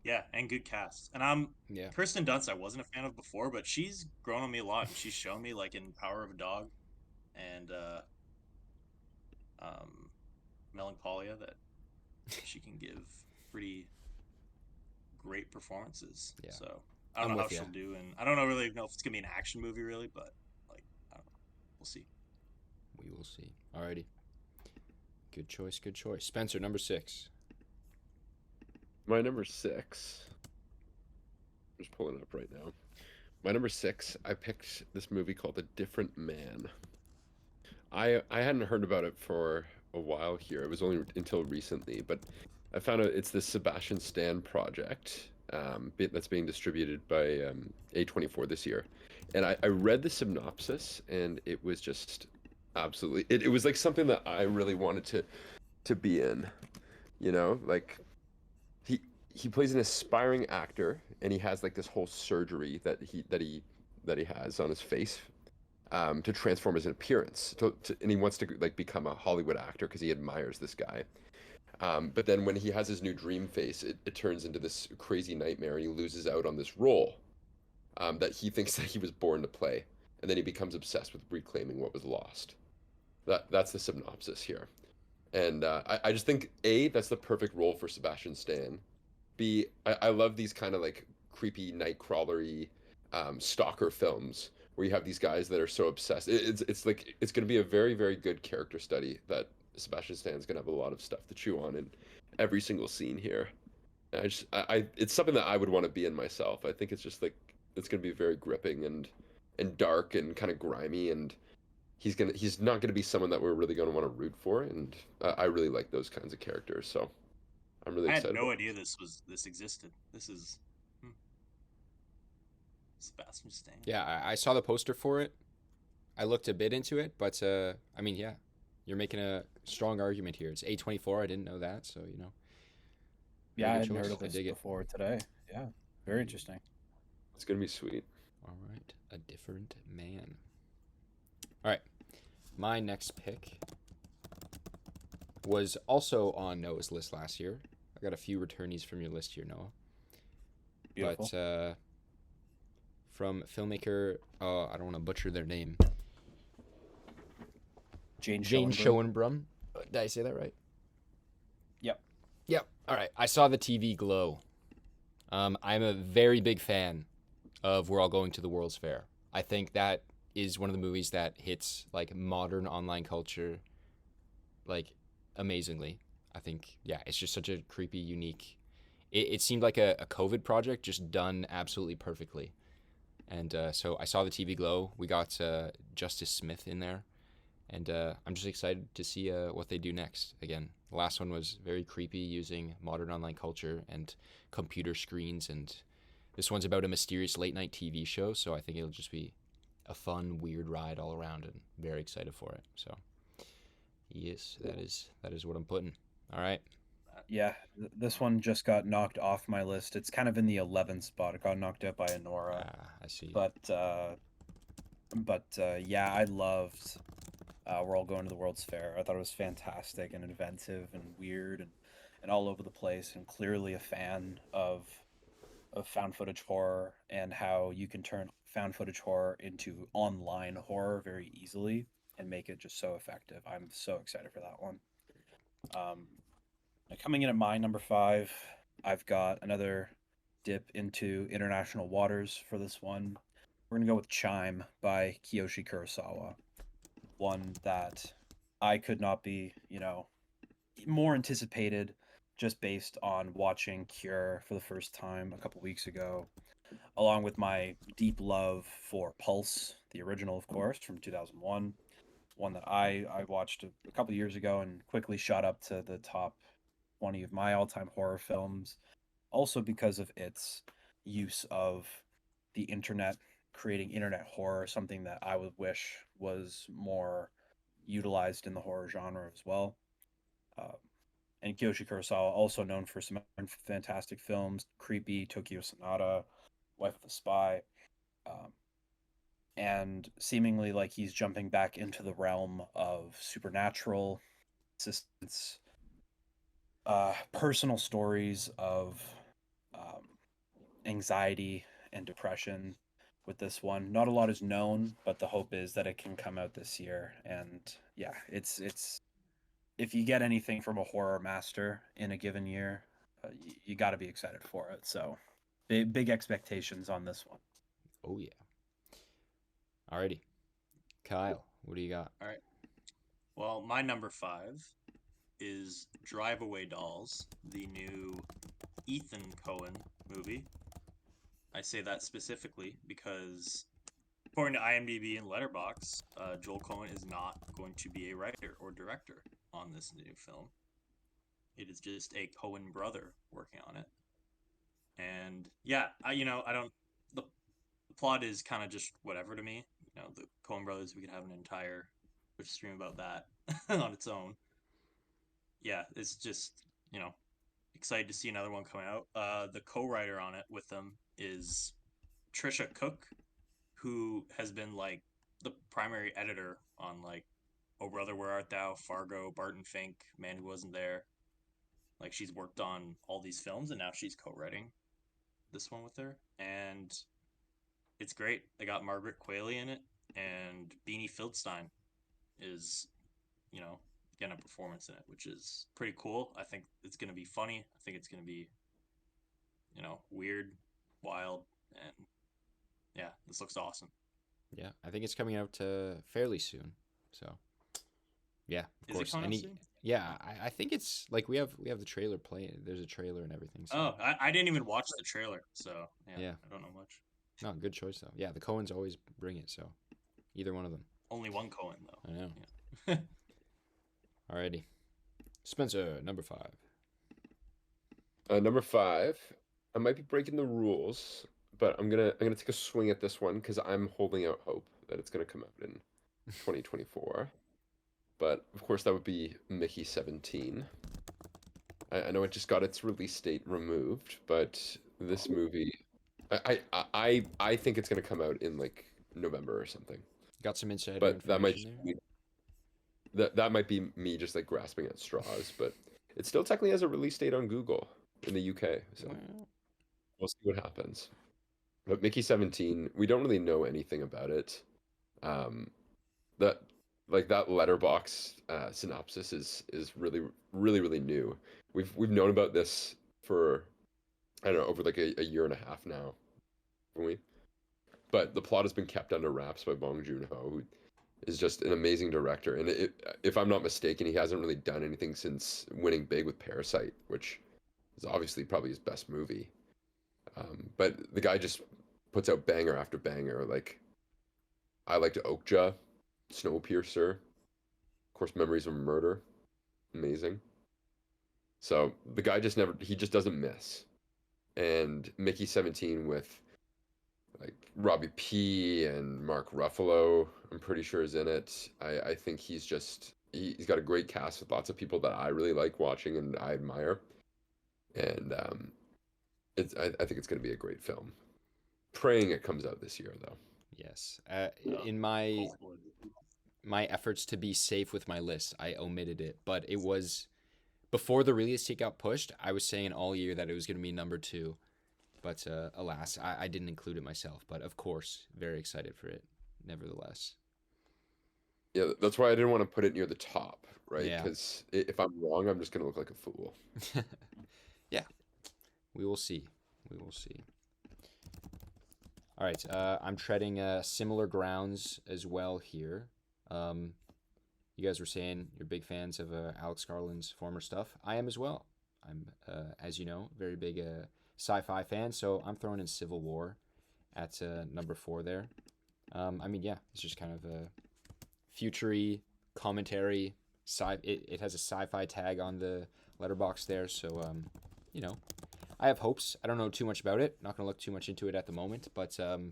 yeah, and good cast. And Yeah. Kirsten Dunst I wasn't a fan of before, but she's grown on me a lot, and she's shown me, like, in Power of a Dog and Melancholia, that she can give pretty great performances. Yeah. So I don't I'm know how with ya. she'll do, and I don't really know if it's gonna be an action movie, really, but like, I don't know. We'll see. We will see. Alrighty. Good choice. Good choice. Spencer, number 6. My number 6. I'm just pulling it up right now. My number 6, I picked this movie called A Different Man. I hadn't heard about it for a while here. It was only until recently, but I found out it's the Sebastian Stan project that's being distributed by A24 this year. And I read the synopsis, and it was just absolutely... It was like something that I really wanted to be in. You know, like... He plays an aspiring actor, and he has like this whole surgery that he has on his face to transform his appearance. And he wants to like become a Hollywood actor because he admires this guy. But then when he has his new dream face, it turns into this crazy nightmare, and he loses out on this role that he thinks that he was born to play, and then he becomes obsessed with reclaiming what was lost. That's the synopsis here, and I just think that's the perfect role for Sebastian Stan. B, I love these kind of like creepy nightcrawlery stalker films where you have these guys that are so obsessed. It's like it's going to be a very, very good character study that Sebastian Stan's going to have a lot of stuff to chew on in every single scene here. And it's something that I would want to be in myself. I think it's just like it's going to be very gripping and dark and kind of grimy, and he's not going to be someone that we're really going to want to root for, and I really like those kinds of characters. So I'm really I had excited. no idea this existed. This is Sebastian Stan. Yeah, I saw the poster for it. I looked a bit into it, but I mean, yeah, you're making a strong argument here. It's A24. I didn't know that, so you know. Yeah, I Very good hadn't heard choice. of I this dig it. before today. Yeah, very interesting. It's going to be sweet. All right, A Different Man. All right, my next pick was also on Noah's list last year. I got a few returnees from your list here, Noah. Beautiful. But from filmmaker, I don't want to butcher their name. Jane Jane Schoenberg. Schoenbrum. Did I say that right? Yep. Yep. All right. I saw the TV Glow. I'm a very big fan of We're All Going to the World's Fair. I think that is one of the movies that hits like modern online culture like amazingly. I think, yeah, it's just such a creepy, unique. It seemed like a COVID project just done absolutely perfectly. And so I saw the TV Glow. We got Justice Smith in there. And I'm just excited to see what they do next. Again, the last one was very creepy using modern online culture and computer screens. And this one's about a mysterious late night TV show. So I think it'll just be a fun, weird ride all around, and very excited for it. So yes, that is what I'm putting. All right. Yeah, this one just got knocked off my list. It's kind of in the 11th spot. It got knocked out by Anora. I see. But yeah, I loved We're All Going to the World's Fair. I thought it was fantastic and inventive and weird and all over the place, and clearly a fan of of found footage horror and how you can turn found footage horror into online horror very easily and make it just so effective. I'm so excited for that one. Coming in at my number 5, I've got another dip into international waters for this one. We're gonna go with Chime by Kiyoshi Kurosawa, one that I could not be, more anticipated just based on watching Cure for the first time a couple weeks ago, along with my deep love for Pulse, the original, of course, from 2001, one that I watched a couple years ago and quickly shot up to the top 20 of my all-time horror films, also because of its use of the internet, creating internet horror, something that I would wish was more utilized in the horror genre as well. Uh, and Kiyoshi Kurosawa, also known for some fantastic films, Creepy, Tokyo Sonata, Wife of a Spy, um, and seemingly like he's jumping back into the realm of supernatural assistance, personal stories of anxiety and depression with this one. Not a lot is known, but the hope is that it can come out this year. And yeah, it's if you get anything from a horror master in a given year, you got to be excited for it. So big expectations on this one. Oh yeah. Alrighty, Kyle, what do you got? All right. Well, my number 5 is Drive Away Dolls, the new Ethan Coen movie. I say that specifically because, according to IMDb and Letterboxd, Joel Coen is not going to be a writer or director on this new film. It is just a Coen brother working on it. And yeah, I don't. The plot is kind of just whatever to me. The Coen brothers. We could have an entire stream about that on its own. Yeah, it's just excited to see another one come out. The co-writer on it with them is Trisha Cook, who has been like the primary editor on like Oh Brother Where Art Thou, Fargo, Barton Fink, Man Who Wasn't There. Like she's worked on all these films and now she's co-writing this one with her, and it's great. They got Margaret Qualley in it, and Beanie Fieldstein is, getting a performance in it, which is pretty cool. I think it's going to be funny. I think it's going to be, weird, wild, and yeah, this looks awesome. Yeah, I think it's coming out fairly soon. So, yeah, of Is course. it coming out soon? Yeah, I think it's like we have the trailer playing. There's a trailer and everything. So. Oh, I didn't even watch the trailer, so yeah, I don't know much. No, good choice though. Yeah, the Coens always bring it, so either one of them. Only one Coen though. I know. Yeah. Alrighty, Spencer, number 5. Number 5, I might be breaking the rules, but I'm gonna take a swing at this one because I'm holding out hope that it's gonna come out in 2024. But of course, that would be Mickey 17. I know it just got its release date removed, but this movie, I think it's gonna come out in like November or something. Got some insider But that might information that might be me just like grasping at straws. But it still technically has a release date on Google in the UK, so Well, we'll see what happens. But Mickey 17, we don't really know anything about it. That letterbox synopsis is really really really new. We've known about this for I don't know over like a year and a half now, haven't we? But the plot has been kept under wraps by Bong Joon-ho, who is just an amazing director. And if I'm not mistaken, he hasn't really done anything since winning big with Parasite, which is obviously probably his best movie. But the guy just puts out banger after banger. Like, I liked Okja, Snowpiercer, of course, Memories of Murder, amazing. So the guy just doesn't miss. And Mickey 17 with like Robbie P and Mark Ruffalo, I'm pretty sure is in it. I think he's got a great cast with lots of people that I really like watching and I admire. And I think it's going to be a great film. Praying it comes out this year though. yes. In my efforts to be safe with my list, I omitted it, but it was before the release date got pushed. I was saying all year that it was going to be number 2. But alas, I didn't include it myself. But of course, very excited for it, nevertheless. Yeah, that's why I didn't want to put it near the top, right? Yeah. Because if I'm wrong, I'm just gonna look like a fool. Yeah, we will see. We will see. All right, I'm treading similar grounds as well here. You guys were saying you're big fans of Alex Garland's former stuff. I am as well. I'm, as you know, very big sci-fi fan, so I'm throwing in Civil War at number 4 there. I mean, yeah, it's just kind of a future-y commentary. It has a sci-fi tag on the letterbox there, so you know, I have hopes. I don't know too much about it. Not gonna look too much into it at the moment, but I'm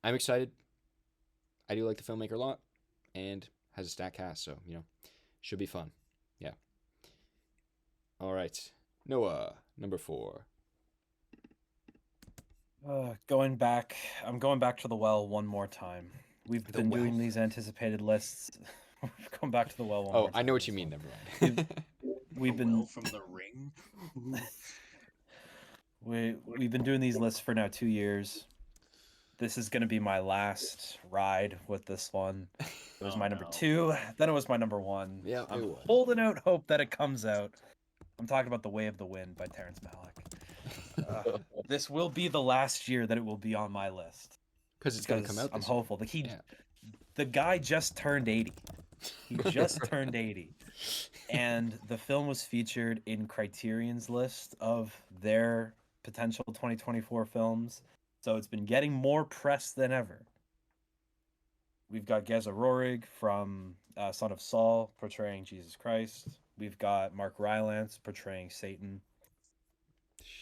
excited. I do like the filmmaker a lot, and has a stacked cast, so you know, should be fun. Yeah. All right, Noah, number 4. Going back, I'm going back to the well one more time. We've The been doing well? these anticipated lists. Going back to the well one Oh, more time. I know what this you mean. one. Never mind. We've The been well from the ring. we've been doing these lists for now 2 years. This is going to be my last ride with this one. It was Oh, my number no. 2, then it was my number 1. Yeah, it I'm was. holding out hope that it comes out. I'm talking about The Way of the Wind by Terrence Malick. This will be the last year that it will be on my list. Because it's gonna come Because out. I'm This year. hopeful. Yeah. The guy just turned 80. He just turned 80. And the film was featured in Criterion's list of their potential 2024 films. So it's been getting more press than ever. We've got Geza Rohrig from Son of Saul portraying Jesus Christ. We've got Mark Rylance portraying Satan.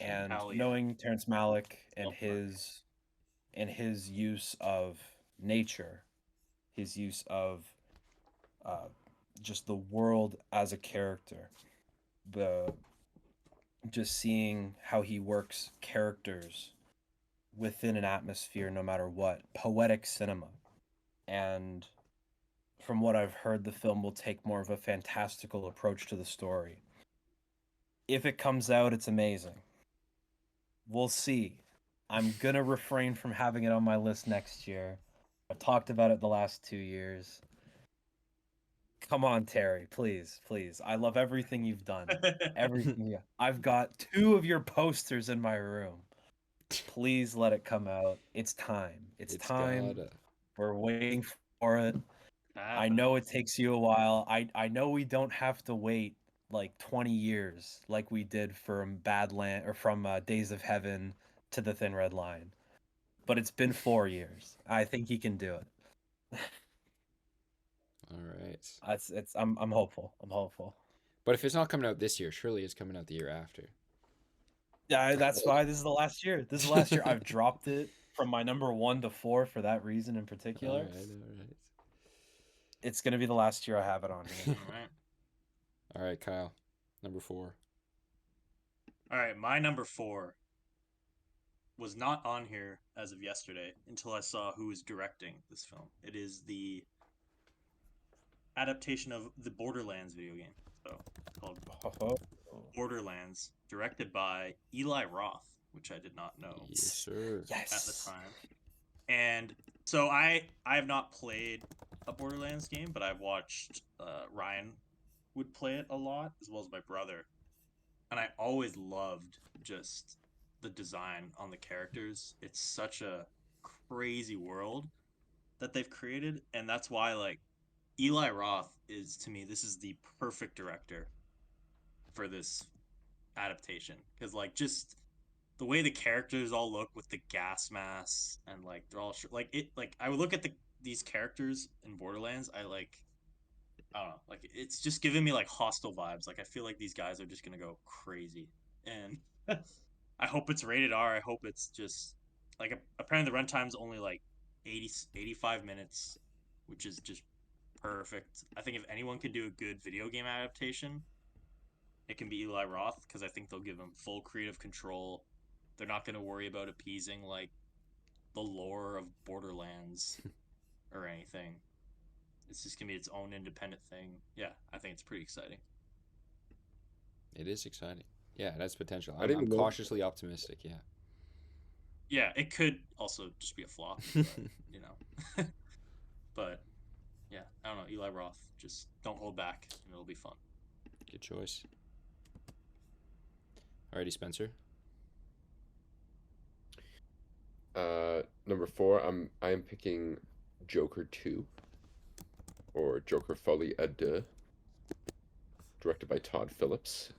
And Hell yeah. knowing Terrence Malick and Love Mark. his use of nature, his use of just the world as a character, just seeing how he works characters within an atmosphere no matter what, poetic cinema. And from what I've heard, the film will take more of a fantastical approach to the story. If it comes out, it's amazing. We'll see. I'm gonna refrain from having it on my list next year. I've talked about it the last 2 years. Come on, Terry, please, please. I love everything you've done. Everything. Yeah. I've got 2 of your posters in my room. Please let it come out. It's time. It's time. gotta. We're waiting for it. I Happen. know it takes you a while. I know we don't have to wait like 20 years like we did from Badland or from Days of Heaven to The Thin Red Line. But it's been 4 years. I think he can do it. All right. I'm hopeful. I'm hopeful. But if it's not coming out this year, surely it's coming out the year after. Yeah, that's why this is the last year. This is the last year I've dropped it from my number 1 to 4 for that reason in particular. All right. It's gonna be the last year I have it on here. All right. All right, Kyle, number 4. All right, my number 4 was not on here as of yesterday until I saw who is directing this film. It is the adaptation of the Borderlands video game. So it's called Borderlands, directed by Eli Roth, which I did not know Yes, sir. Yes. at the time. And so I have not played a Borderlands game, but I've watched Ryan would play it a lot, as well as my brother. And I always loved just the design on the characters. It's such a crazy world that they've created, and that's why like Eli Roth is, to me, this is the perfect director for this adaptation, because like just the way the characters all look with the gas masks and like they're all like it, like I would look at these characters in Borderlands, I don't know, like it's just giving me like Hostile vibes. Like I feel like these guys are just gonna go crazy, and I hope it's rated R. I hope it's just like apparently the runtime's only like 85 minutes, which is just perfect. I think if anyone could do a good video game adaptation, it can be Eli Roth, because I think they'll give him full creative control. They're not going to worry about appeasing like the lore of Borderlands or anything. It's just going to be its own independent thing. Yeah, I think it's pretty exciting. It is exciting. Yeah, that's potential. I didn't I'm know- cautiously optimistic. Yeah. Yeah, it could also just be a flop, but, you know. But yeah, I don't know. Eli Roth, just don't hold back, and it'll be fun. Good choice. Alrighty, Spencer. Number 4, I am picking Joker 2 or Joker Folie à Deux, directed by Todd Phillips.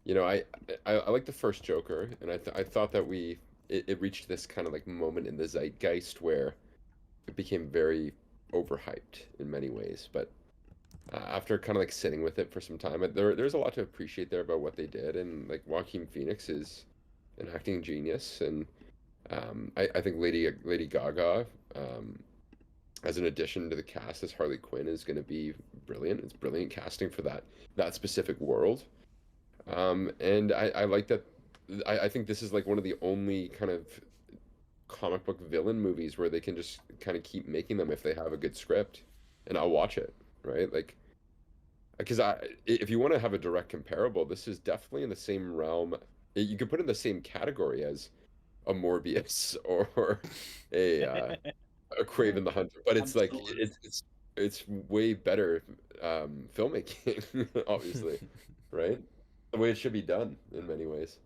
You know, I like the first Joker, and I thought that it reached this kind of like moment in the zeitgeist where it became very overhyped in many ways. But after kind of like sitting with it for some time, there's a lot to appreciate there about what they did, and like Joaquin Phoenix is an acting genius, and I think Lady Gaga, as an addition to the cast as Harley Quinn, is going to be brilliant. It's brilliant casting for that specific world. And I like that. I think this is like one of the only kind of comic book villain movies where they can just kind of keep making them if they have a good script, and I'll watch it, right? Like, because if you want to have a direct comparable, this is definitely in the same realm. You could put it in the same category as a Morbius or a Craven the Hunter, but it's like Absolutely. it's way better filmmaking, obviously, right? The way it should be done in many ways.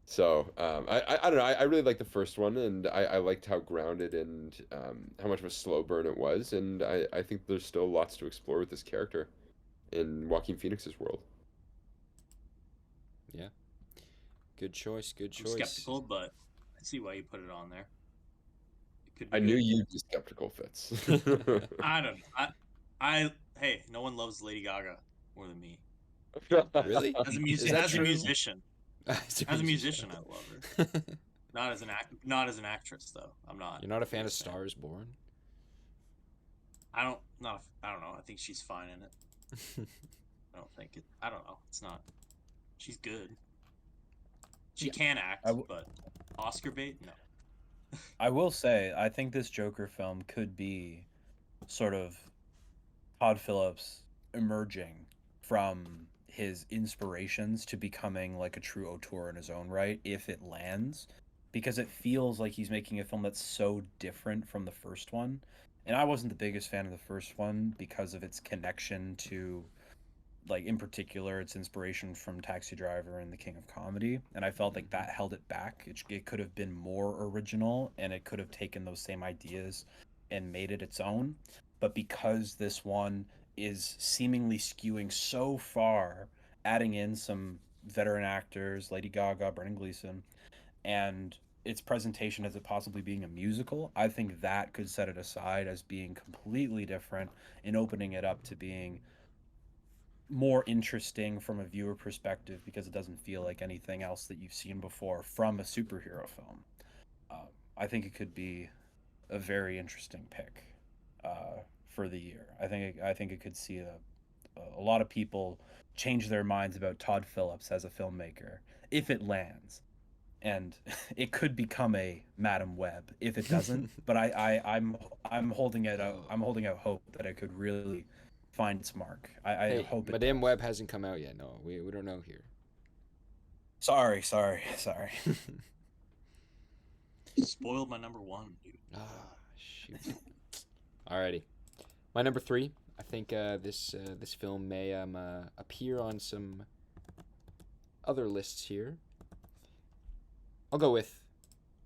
So I don't know. I really liked the first one, and I liked how grounded and how much of a slow burn it was, and I think there's still lots to explore with this character in Joaquin Phoenix's world. Yeah. Good choice. Good I'm choice. skeptical, but I see why you put it on there. It could be I knew good. you'd be skeptical, Fitz. I don't know. Hey, no one loves Lady Gaga more than me. Really? As a Is that true? musician, as a musician, I love her. Not as an actress though. I'm not. You're not a fan of biggest fan. Stars Born? I don't know. I think she's fine in it. I don't know. It's not. She's good. She Yeah. can act, but Oscar bait? No. I will say, I think this Joker film could be sort of Todd Phillips emerging from his inspirations to becoming like a true auteur in his own right if it lands, because it feels like he's making a film that's so different from the first one. And I wasn't the biggest fan of the first one because of its connection to, like, in particular, its inspiration from Taxi Driver and The King of Comedy, and I felt like that held it back. It could have been more original, and it could have taken those same ideas and made it its own. But because this one is seemingly skewing so far, adding in some veteran actors, Lady Gaga, Brendan Gleeson, and its presentation as it possibly being a musical, I think that could set it aside as being completely different and opening it up to being more interesting from a viewer perspective because it doesn't feel like anything else that you've seen before from a superhero film. I think it could be a very interesting pick for the year. I think it could see a lot of people change their minds about Todd Phillips as a filmmaker if it lands, and it could become a Madam Web if it doesn't. But I'm holding it out. I'm holding out hope that it could really find its mark. I Hey, hope it Madame does. Web hasn't come out yet. No, we don't know here. Sorry. Spoiled my number one, dude. Ah, shoot. Alrighty. My number 3. I think this film may appear on some other lists here. I'll go with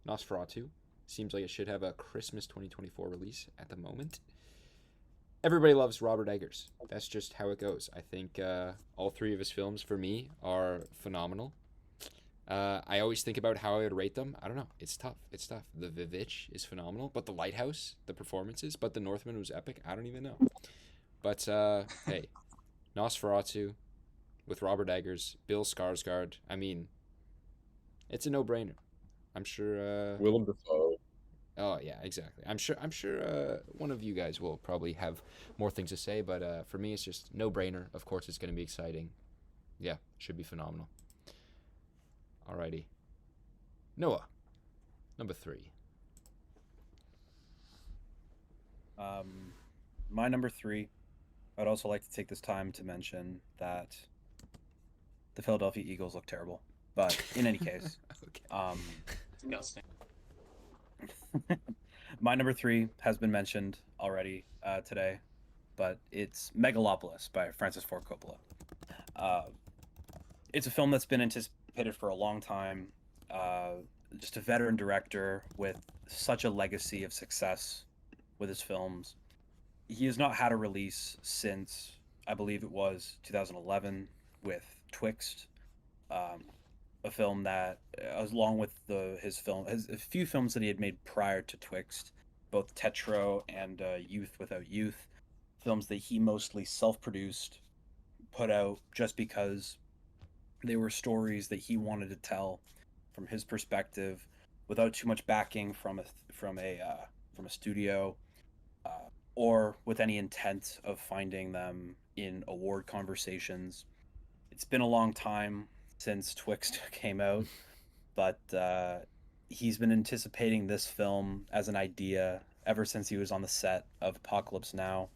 Nosferatu. Seems like it should have a Christmas 2024 release at the moment. Everybody loves Robert Eggers. That's just how it goes. I think all 3 of his films, for me, are phenomenal. I always think about how I would rate them. I don't know. It's tough. The Vivitch is phenomenal, but The Lighthouse, the performances, but The Northman was epic. I don't even know. But hey, Nosferatu with Robert Eggers, Bill Skarsgård. I mean, it's a no-brainer. I'm sure. Willem Dafoe. Oh yeah, exactly. I'm sure. One of you guys will probably have more things to say, but for me, it's just no-brainer. Of course, it's going to be exciting. Yeah, should be phenomenal. Alrighty. Noah, number 3. My number 3. I'd also like to take this time to mention that the Philadelphia Eagles look terrible. But in any case, Okay. Disgusting. my number 3 has been mentioned already today, but it's Megalopolis by Francis Ford Coppola. It's a film that's been anticipated for a long time. Just a veteran director with such a legacy of success with his films. He has not had a release since, I believe it was 2011 with Twixt, a film that, along with his a few films that he had made prior to Twixt, both Tetro and Youth Without Youth, films that he mostly self-produced, put out just because they were stories that he wanted to tell from his perspective, without too much backing from a studio, or with any intent of finding them in award conversations. It's been a long time since Twixt came out, but he's been anticipating this film as an idea ever since he was on the set of Apocalypse Now,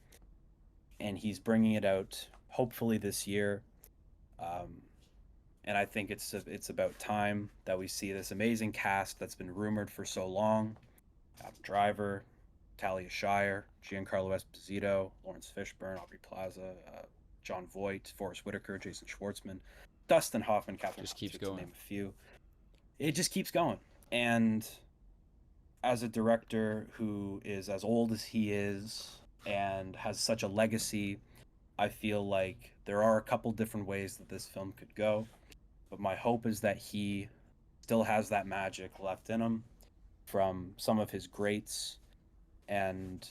and he's bringing it out hopefully this year. And I think it's about time that we see this amazing cast that's been rumored for so long. Adam Driver, Talia Shire, Giancarlo Esposito, Lawrence Fishburne, Aubrey Plaza, John Voight, Forrest Whitaker, Jason Schwartzman, Dustin Hoffman, Catherine Just keeps Hepburn, going. to name a few. It just keeps going. And as a director who is as old as he is and has such a legacy, I feel like there are a couple different ways that this film could go. But my hope is that he still has that magic left in him from some of his greats, and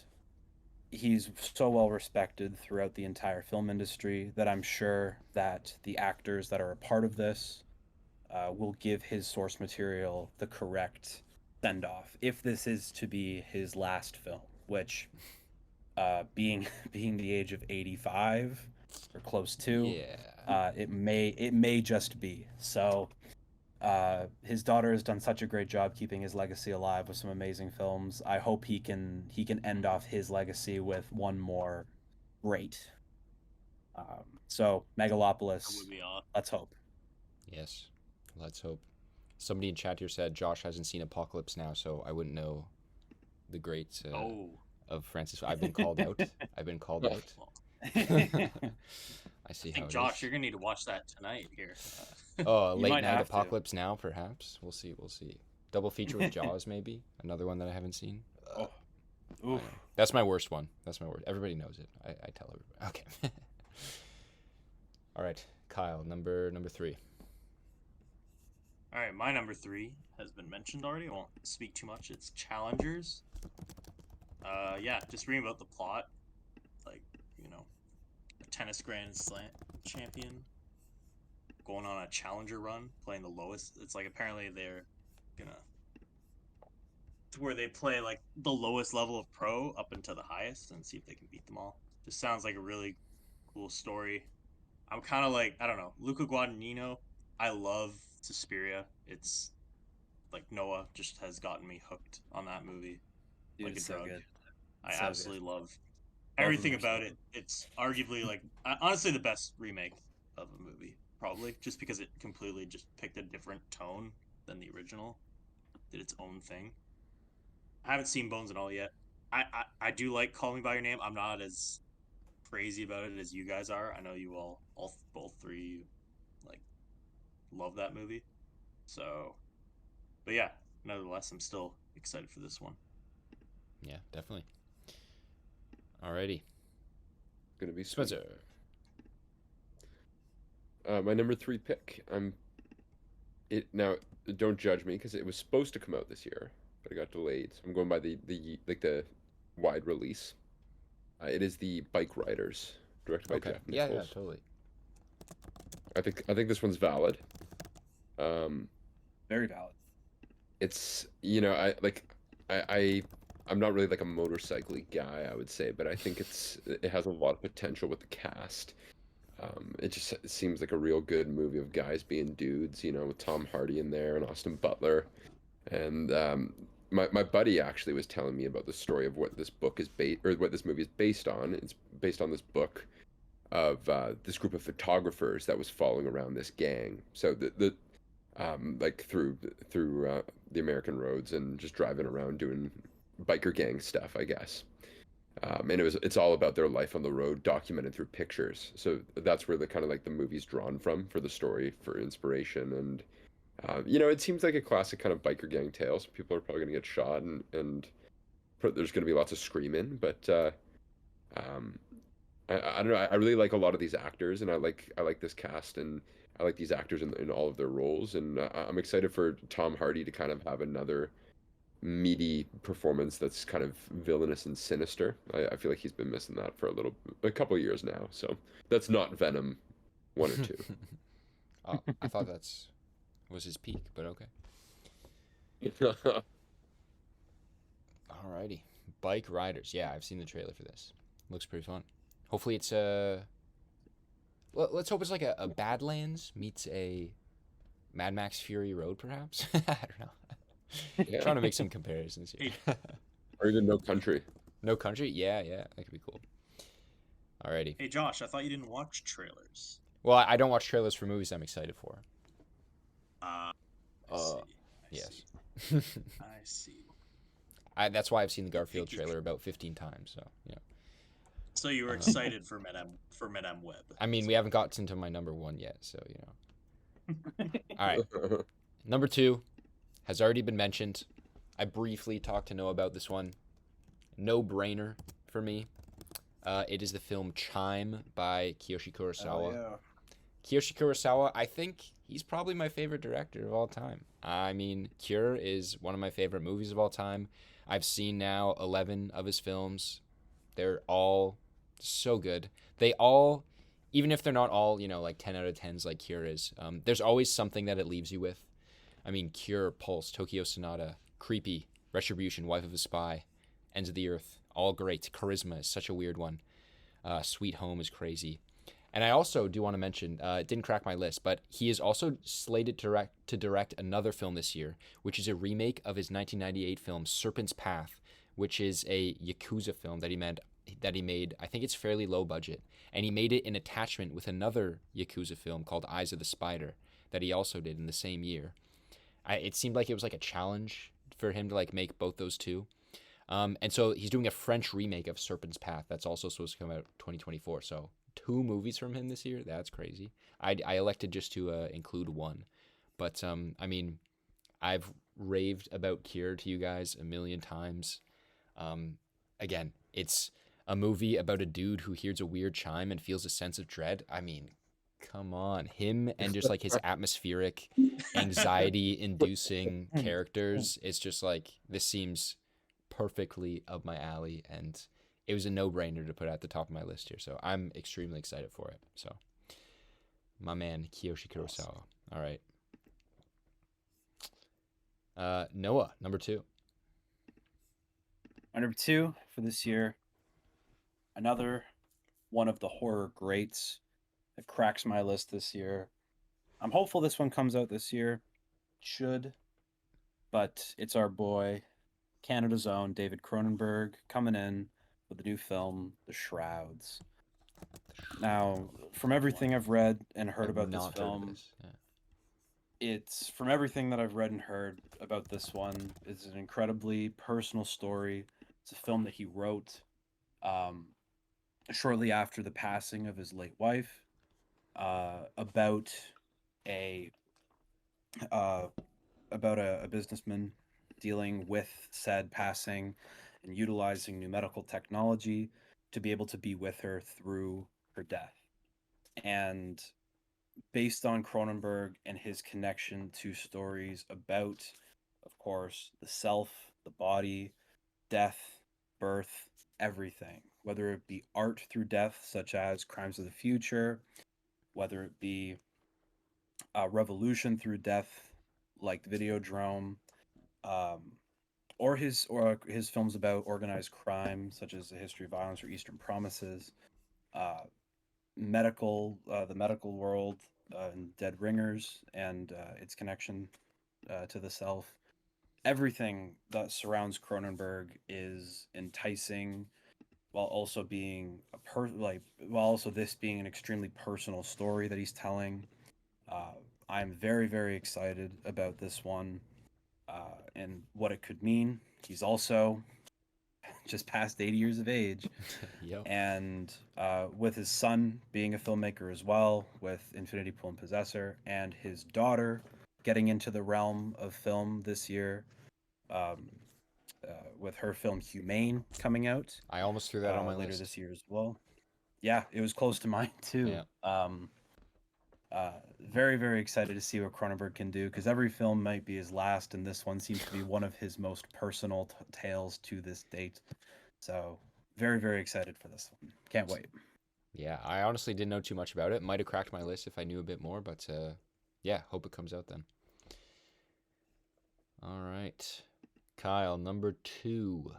he's so well respected throughout the entire film industry that I'm sure that the actors that are a part of this will give his source material the correct send-off if this is to be his last film, which being the age of 85 or close to, Yeah. it may just be. So his daughter has done such a great job keeping his legacy alive with some amazing films. I hope he can end off his legacy with one more great. So That Megalopolis, would be awesome. let's hope. Yes. Let's hope. Somebody in chat here said Josh hasn't seen Apocalypse Now, so I wouldn't know the greats of Francis. I've been called out. I've been called out. Well, I see I how think it Josh, is. you're gonna need to watch that tonight here. Oh, a You late might night have to. Apocalypse Now, perhaps. We'll see. We'll see. Double feature with Jaws, maybe. Another one that I haven't seen. Oh. I Oof. know. That's my worst one. That's my worst. Everybody knows it. I tell everybody. Okay. All right, Kyle, number 3. All right, my number 3 has been mentioned already. I won't speak too much. It's Challengers. Yeah, just reading about the plot, like, a tennis Grand Slam champion going on a challenger run, playing the lowest. It's like apparently they're gonna to where they play like the lowest level of pro up into the highest and see if they can beat them all. Just sounds like a really cool story. I'm kind of like, I don't know, Luca Guadagnino. I love Suspiria. It's like Noah just has gotten me hooked on that movie Dude, like a it's so drug. good. I So good. absolutely love Both everything of them are about so it. It's arguably like honestly the best remake of a movie, probably just because it completely just picked a different tone than the original, did its own thing. I haven't seen Bones and All yet. I do like Call Me by Your Name. I'm not as crazy about it as you guys are. I know you all both three like love that movie. So, but yeah, nevertheless, I'm still excited for this one. Yeah, definitely. Alrighty, Gonna be sweet. Spencer. My number 3 pick. Now. Don't judge me because it was supposed to come out this year, but it got delayed. So I'm going by the wide release. It is the Bike Riders, directed by Okay. Jeff Yeah, Nichols. totally. I think this one's valid. Very valid. It's I'm not really like a motorcycle guy, I would say, but I think it has a lot of potential with the cast. It just seems like a real good movie of guys being dudes, with Tom Hardy in there and Austin Butler. And my buddy actually was telling me about the story of what this book is what this movie is based on. It's based on this book of this group of photographers that was following around this gang. So the like through the American roads and just driving around doing biker gang stuff, I guess. And it's all about their life on the road, documented through pictures. So that's where the kind of like the movie's drawn from for the story, for inspiration. And it seems like a classic kind of biker gang tale. So people are probably gonna get shot, and there's gonna be lots of screaming. But um, I don't know. I really like a lot of these actors, and I like this cast, and I like these actors in all of their roles. And I'm excited for Tom Hardy to kind of have another meaty performance that's kind of villainous and sinister. I feel like he's been missing that for a couple of years now. So that's not Venom 1 or 2. I thought that's was his peak, but okay. Alrighty. Bike Riders. Yeah, I've seen the trailer for this. Looks pretty fun. Hopefully it's let's hope it's like a Badlands meets a Mad Max Fury Road, perhaps. I don't know. Yeah. Trying to make some comparisons here. Or even No Country. No Country? Yeah, that could be cool. Alrighty. Hey Josh, I thought you didn't watch trailers. Well, I don't watch trailers for movies I'm excited for. I see. Yes. I see. That's why I've seen the Garfield trailer about 15 times. So So you were excited for Madame Web. I mean, we haven't gotten to my number 1 yet, so All right. Number 2 has already been mentioned. I briefly talked to Noah about this one. No brainer for me. It is the film Chime by Kiyoshi Kurosawa. Oh, Kiyoshi Kurosawa, I think he's probably my favorite director of all time. I mean, Cure is one of my favorite movies of all time. I've seen now 11 of his films. They're all so good. They all, even if they're not all, like 10 out of 10s like Cure is, there's always something that it leaves you with. I mean, Cure, Pulse, Tokyo Sonata, Creepy, Retribution, Wife of a Spy, Ends of the Earth, all great. Charisma is such a weird one. Sweet Home is crazy. And I also do want to mention, it didn't crack my list, but he is also slated to direct another film this year, which is a remake of his 1998 film Serpent's Path, which is a Yakuza film that he made. I think it's fairly low budget, and he made it in attachment with another Yakuza film called Eyes of the Spider that he also did in the same year. It seemed like it was like a challenge for him to like make both those two. And so he's doing a French remake of Serpent's Path that's also supposed to come out 2024. So 2 movies from him this year. That's crazy. I elected just to include one. But, I mean, I've raved about Cure to you guys a million times. Again, it's a movie about a dude who hears a weird chime and feels a sense of dread. I mean, come on. Him and just like his atmospheric, anxiety-inducing characters. It's just like, this seems perfectly up my alley, and it was a no-brainer to put at the top of my list here. So I'm extremely excited for it. So, my man, Kiyoshi Kurosawa. All right. Noah, number 2. My number 2 for this year, another one of the horror greats that cracks my list this year. I'm hopeful this one comes out this year. Should. But it's our boy, Canada's own David Cronenberg, coming in with a new film, The Shrouds. Now, from everything I've read and heard about this film, it's from everything that I've read and heard about this one, it's an incredibly personal story. It's a film that he wrote shortly after the passing of his late wife, about a businessman dealing with said passing and utilizing new medical technology to be able to be with her through her death. And based on Cronenberg and his connection to stories about, of course, the self, the body, death, birth, everything, whether it be art through death, such as Crimes of the Future, whether it be revolution through death, like Videodrome, or his films about organized crime, such as A History of Violence or Eastern Promises, the medical world, and Dead Ringers, and its connection to the self. Everything that surrounds Cronenberg is enticing, while also being while also this being an extremely personal story that he's telling. Uh, I'm very, very excited about this one and what it could mean. He's also just past 80 years of age, Yep. and with his son being a filmmaker as well, with Infinity Pool and Possessor, and his daughter getting into the realm of film this year, um, with her film Humane coming out I almost threw that on my later list. this year as well. Yeah, it was close to mine too. Yeah. Very, very excited to see what Cronenberg can do because every film might be his last, and this one seems to be one of his most personal tales to this date. So, very, very excited for this one. Can't wait. Yeah, I honestly didn't know too much about it. Might have cracked my list if I knew a bit more, but yeah, hope it comes out then. All right. Kyle, number 2.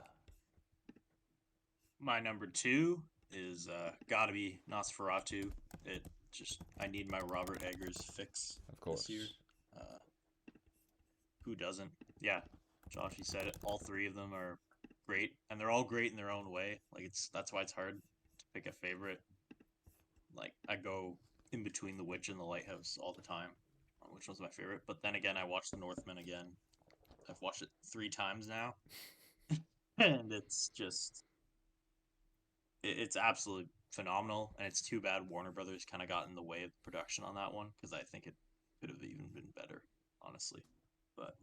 My number 2 is gotta be Nosferatu. It just I need my Robert Eggers fix Of course. this year. Uh, who doesn't? Yeah, Josh, you said it. All three of them are great, and they're all great in their own way. Like that's why it's hard to pick a favorite. Like I go in between The Witch and The Lighthouse all the time on which one's my favorite. But then again, I watched The Northman again. I've watched it 3 times now, and it's just it's absolutely phenomenal. And it's too bad Warner Brothers kind of got in the way of the production on that one because I think it could have even been better, honestly. But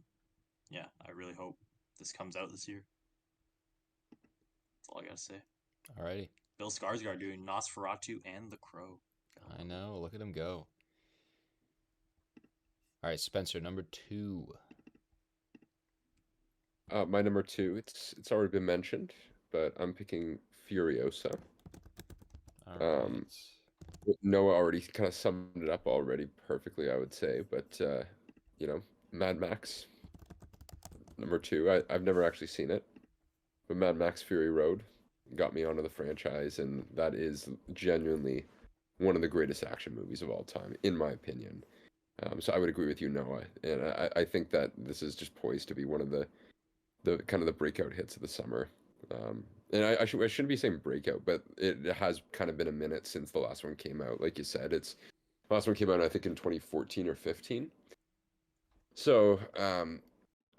yeah, I really hope this comes out this year. That's all I gotta say. Alrighty. Bill Skarsgård doing Nosferatu and The Crow. I know. Look at him go. All right, Spencer, number 2. My number 2, it's already been mentioned, but I'm picking Furiosa. All right. Noah already kind of summed it up already perfectly, I would say. But you know, Mad Max, number 2. I've never actually seen it, but Mad Max Fury Road got me onto the franchise, and that is genuinely one of the greatest action movies of all time, in my opinion. So I would agree with you, Noah, and I think that this is just poised to be one of the kind of the breakout hits of the summer. And I shouldn't be saying breakout, but it has kind of been a minute since the last one came out. Like you said, the last one came out I think in 2014 or 15. So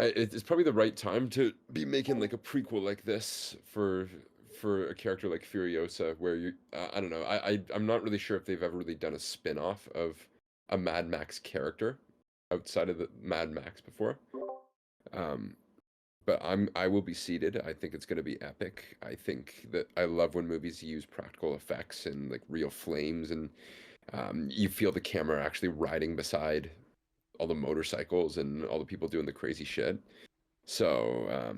it's probably the right time to be making like a prequel like this for a character like Furiosa, where you I don't know, I'm not really sure if they've ever really done a spin-off of a Mad Max character outside of the Mad Max before. But I will be seated. I think it's going to be epic. I think that I love when movies use practical effects and like real flames, and you feel the camera actually riding beside all the motorcycles and all the people doing the crazy shit. So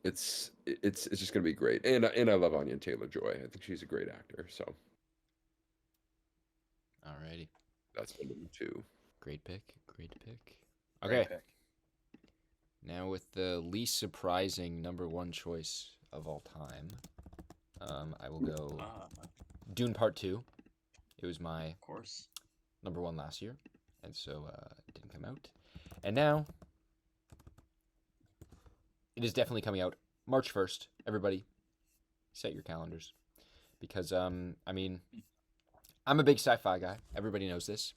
it's just going to be great. And I love Anya Taylor-Joy. I think she's a great actor. So Alrighty. that's my number 2. Great pick. Great pick. Great Okay. pick. Now with the least surprising number 1 choice of all time, I will go Dune Part 2. It was my Of course. number 1 last year, and so it didn't come out. And now it is definitely coming out March 1st. Everybody, set your calendars, because I mean, I'm a big sci-fi guy. Everybody knows this,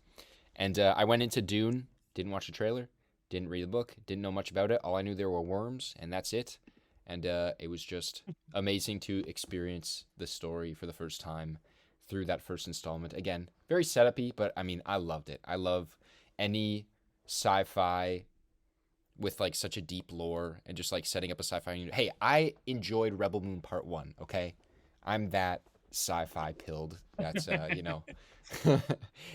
and I went into Dune, didn't watch the trailer, didn't read the book, didn't know much about it. All I knew there were worms, and that's it. And it was just amazing to experience the story for the first time through that first installment. Again, very setup-y, but I mean, I loved it. I love any sci-fi with like such a deep lore and just like setting up a sci-fi unit. Hey, I enjoyed Rebel Moon Part 1, okay? I'm that sci-fi pilled. That's you know.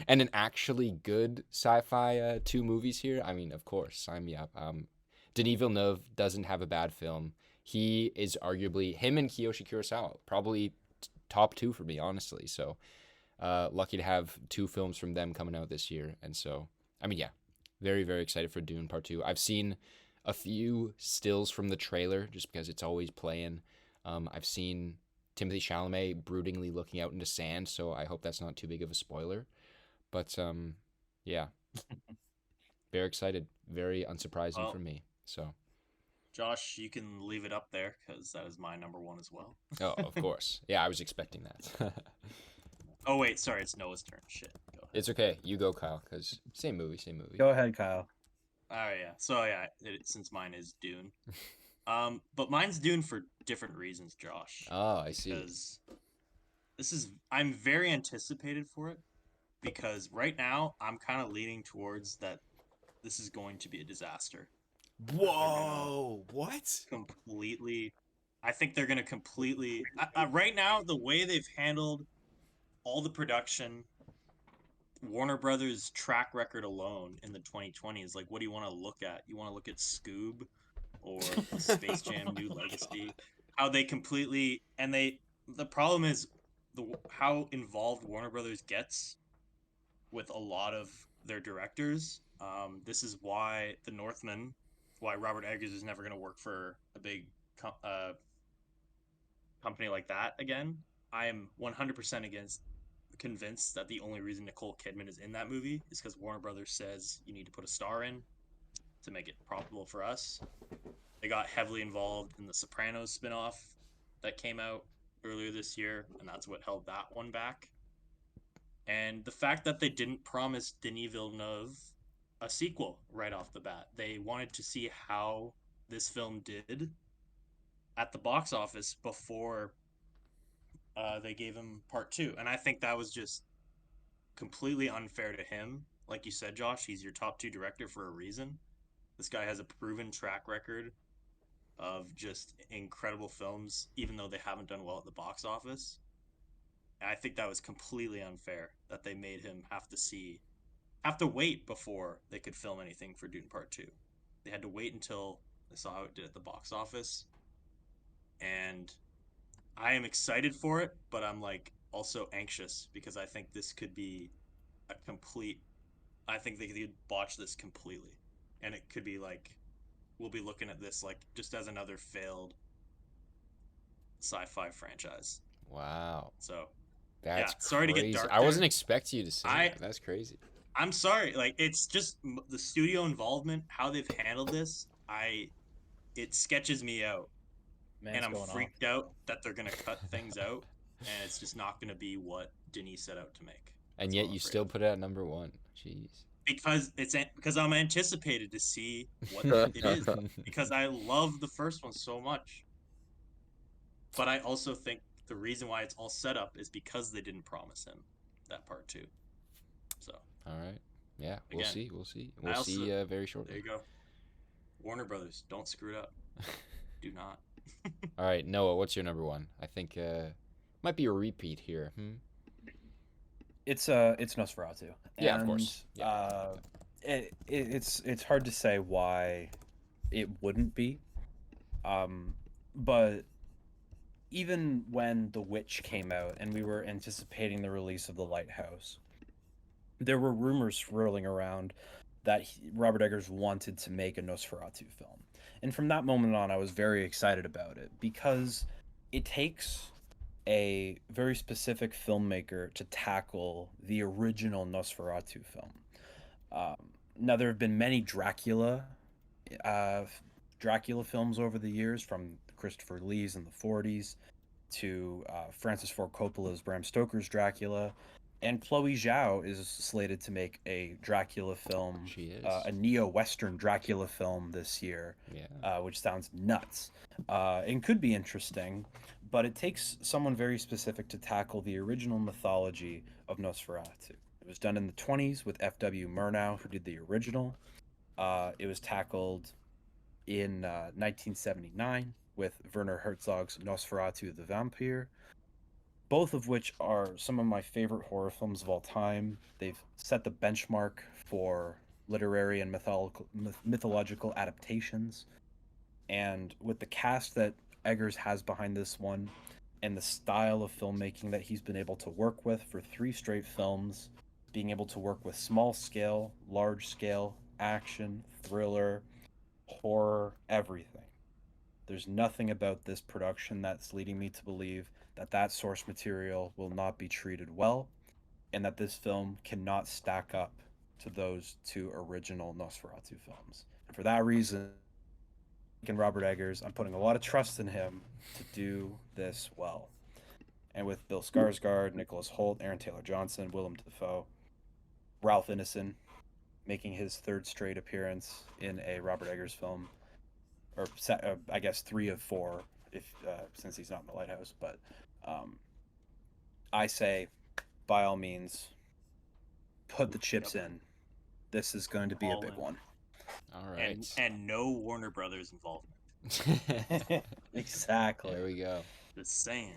And an actually good sci-fi 2 movies here. I mean, of course, sign me up. Denis Villeneuve doesn't have a bad film. He is arguably, him and Kiyoshi Kurosawa, probably top 2 for me, honestly. So lucky to have 2 films from them coming out this year. And so, I mean, yeah, very, very excited for Dune Part 2. I've seen a few stills from the trailer just because it's always playing. I've seen Timothée Chalamet broodingly looking out into sand, so I hope that's not too big of a spoiler. But yeah, very excited. Very unsurprising Well, for me. So Josh, you can leave it up there because that is my number one as well. Oh, of course. Yeah, I was expecting that. Oh wait, sorry, it's Noah's turn. Shit. Go ahead. It's okay. You go, Kyle, because same movie, same movie. Go ahead, Kyle. Oh yeah. So yeah, since mine is Dune. But mine's Dune for different reasons, Josh. Oh, I see. Because I'm very anticipated for it because right now I'm kind of leaning towards that this is going to be a disaster. Whoa! What? Completely, I think they're gonna completely. Right now, the way they've handled all the production, Warner Brothers' track record alone in the 2020s, like, what do you want to look at? You want to look at Scoob or Space Jam: New Legacy? How they completely the problem is how involved Warner Brothers gets with a lot of their directors. This is why The Northman, why Robert Eggers is never going to work for a big company like that again. I am 100% convinced that the only reason Nicole Kidman is in that movie is because Warner Brothers says you need to put a star in to make it profitable for us. They got heavily involved in the Sopranos spinoff that came out earlier this year, and that's what held that one back. And the fact that they didn't promise Denis Villeneuve a sequel right off the bat. They wanted to see how this film did at the box office before they gave him part two. And I think that was just completely unfair to him. Like you said, Josh, he's your top two director for a reason. This guy has a proven track record of just incredible films, even though they haven't done well at the box office. And I think that was completely unfair that they made him have to wait before they could film anything for Dune Part 2. They had to wait until they saw how it did at the box office. And I am excited for it, but I'm like also anxious because I think this could be I think they could botch this completely. And it could be like we'll be looking at this like just as another failed sci-fi franchise. Wow. So That's sorry to get crazy. dark I wasn't there. expecting you to say that. That's crazy. I'm sorry. Like, it's just the studio involvement, how they've handled this. It sketches me out, and I'm freaked out that they're gonna cut things out, and it's just not gonna be what Denis set out to make. And That's yet all I'm you afraid still of. put it at number one. Jeez. Because I'm anticipated to see what it is because I love the first one so much. But I also think the reason why it's all set up is because they didn't promise him that part two. So. All right. Yeah, we'll Again, see. We'll see. I We'll also- see very There shortly. you go. Warner Brothers, don't screw it up. Do not. All right, Noah, what's your number one? I think might be a repeat here. It's Nosferatu. Yeah, of course. Yeah. It's hard to say why it wouldn't be, but even when The Witch came out and we were anticipating the release of The Lighthouse, there were rumors swirling around that Robert Eggers wanted to make a Nosferatu film. And from that moment on, I was very excited about it because it takes a very specific filmmaker to tackle the original Nosferatu film. Now, there have been many Dracula films over the years, from Christopher Lee's in the 40s to Francis Ford Coppola's Bram Stoker's Dracula. And Chloe Zhao is slated to make a Dracula film, She is. a neo-Western Dracula film this year, Yeah. which sounds nuts and could be interesting, but it takes someone very specific to tackle the original mythology of Nosferatu. It was done in the 20s with F.W. Murnau, who did the original. It was tackled in 1979 with Werner Herzog's Nosferatu the Vampire, both of which are some of my favorite horror films of all time. They've set the benchmark for literary and mythological adaptations. And with the cast that Eggers has behind this one and the style of filmmaking that he's been able to work with for 3 straight films, being able to work with small scale, large scale, action, thriller, horror, everything. There's nothing about this production that's leading me to believe that source material will not be treated well, and that this film cannot stack up to those 2 original Nosferatu films. And for that reason, in Robert Eggers. I'm putting a lot of trust in him to do this well. And with Bill Skarsgård, Nicholas Hoult, Aaron Taylor Johnson, Willem Dafoe, Ralph Ineson making his third straight appearance in a Robert Eggers film, or I guess 3 of 4, if since he's not in The Lighthouse. But I say, by all means, put the chips in. This is going to be a All big in. one. All right. And no Warner Brothers involvement. Exactly. There we go. Just saying.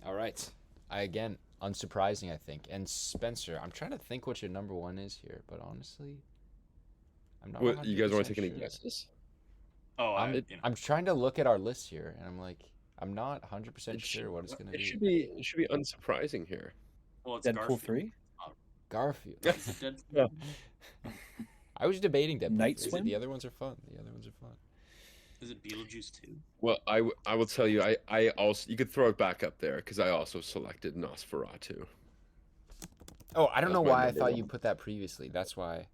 All right. Again, unsurprising, I think. And Spencer, I'm trying to think what your number 1 is here, but honestly, I'm not. What, you guys want to 100% take any sure. guesses? Oh, I'm trying to look at our list here, and I'm like, I'm not 100% It sure should- what it's gonna It be. should be unsurprising here. well, it's Deadpool Garfield. 3? Garfield. Is it Deadpool? Yeah. I was debating Deadpool. Night three. Swim? The other ones are fun. The other ones are fun. Is it Beetlejuice 2? Well, I will tell you, I also, you could throw it back up there because I also selected Nosferatu. Oh, I don't That's know my why I number thought one. you put that previously. That's why.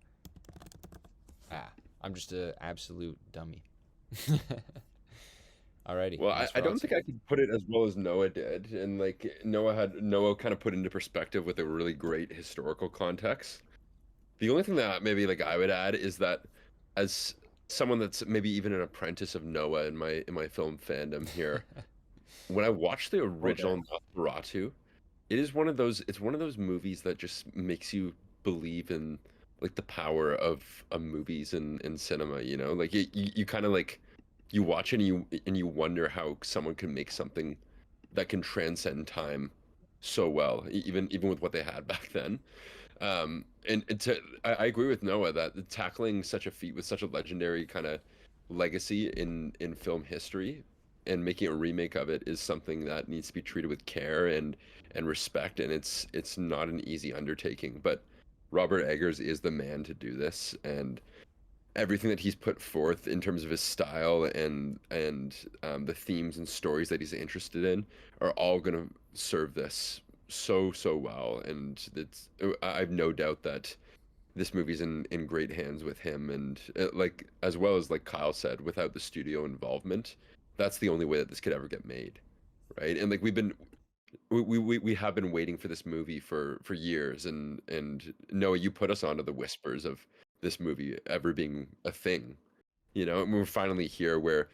I'm just an absolute dummy. Alrighty. Well, I don't think I could put it as well as Noah did, and like Noah kind of put into perspective with a really great historical context. The only thing that maybe like I would add is that as someone that's maybe even an apprentice of Noah in my film fandom here, when I watched the original Nosferatu, it's one of those movies that just makes you believe in like the power of movies and cinema, you know? Like you kind of like you watch it and you wonder how someone can make something that can transcend time so well, even with what they had back then. I agree with Noah that tackling such a feat with such a legendary kind of legacy in film history and making a remake of it is something that needs to be treated with care and respect, and it's not an easy undertaking. But Robert Eggers is the man to do this, and everything that he's put forth in terms of his style and the themes and stories that he's interested in are all going to serve this so well. And I have no doubt that this movie's in great hands with him, and like as well as like Kyle said, without the studio involvement, that's the only way that this could ever get made, right? And like we have been waiting for this movie for years, and Noah, you put us onto the whispers of this movie ever being a thing, you know, and we're finally here where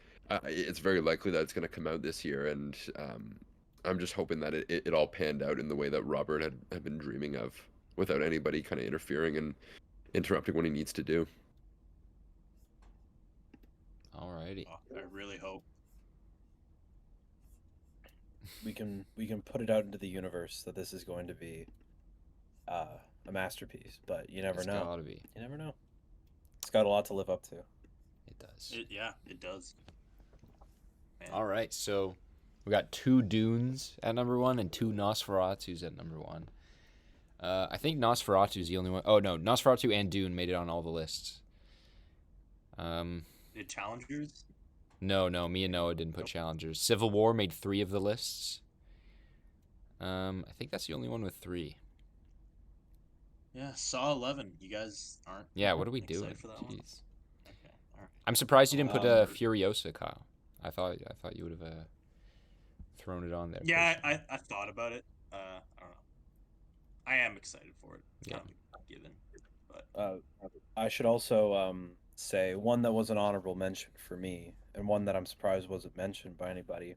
it's very likely that it's going to come out this year, and I'm just hoping that it all panned out in the way that Robert had been dreaming of, without anybody kind of interfering and interrupting what he needs to do. Alrighty. Oh, I really hope. We can put it out into the universe that this is going to be a masterpiece, but you never It's know. gotta be. You never know. It's got a lot to live up to. It does. It does. Man. All right, so we got 2 Dunes at number 1 and 2 Nosferatus at number 1. I think Nosferatu is the only one. Oh no, Nosferatu and Dune made it on all the lists. Did Challengers? No, me and Noah didn't put Challengers. Civil War made 3 of the lists. I think that's the only one with 3. Yeah, Saw 11. You guys aren't. Yeah, what are we excited doing? for that one? Jeez. Okay, all right. I'm surprised you didn't put Um, Furiosa, Kyle. I thought you would have thrown it on there. Yeah, personally. I thought about it. I don't know. I am excited for it. It's Yeah. kind of a given. But I should also say one that was an honorable mention for me, and one that I'm surprised wasn't mentioned by anybody,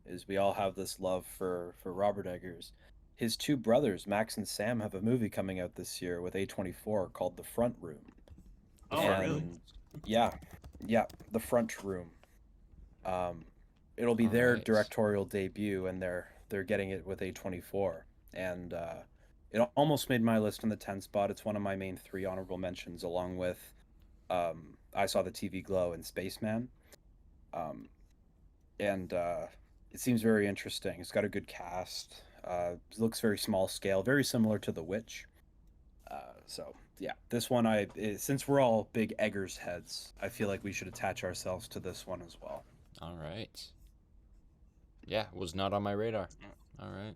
is we all have this love for Robert Eggers. His 2 brothers, Max and Sam, have a movie coming out this year with A24 called The Front Room. oh, really? And yeah, The Front Room. It'll be their Alright. directorial debut, and they're getting it with A24, and it almost made my list in the 10 spot. It's one of my main 3 honorable mentions, along with I Saw the TV Glow and Spaceman. And it seems very interesting. It's got a good cast. It looks very small scale, very similar to The Witch. So yeah, this one since we're all big Eggers heads, I feel like we should attach ourselves to this one as well. All right. Yeah, was not on my radar. All right.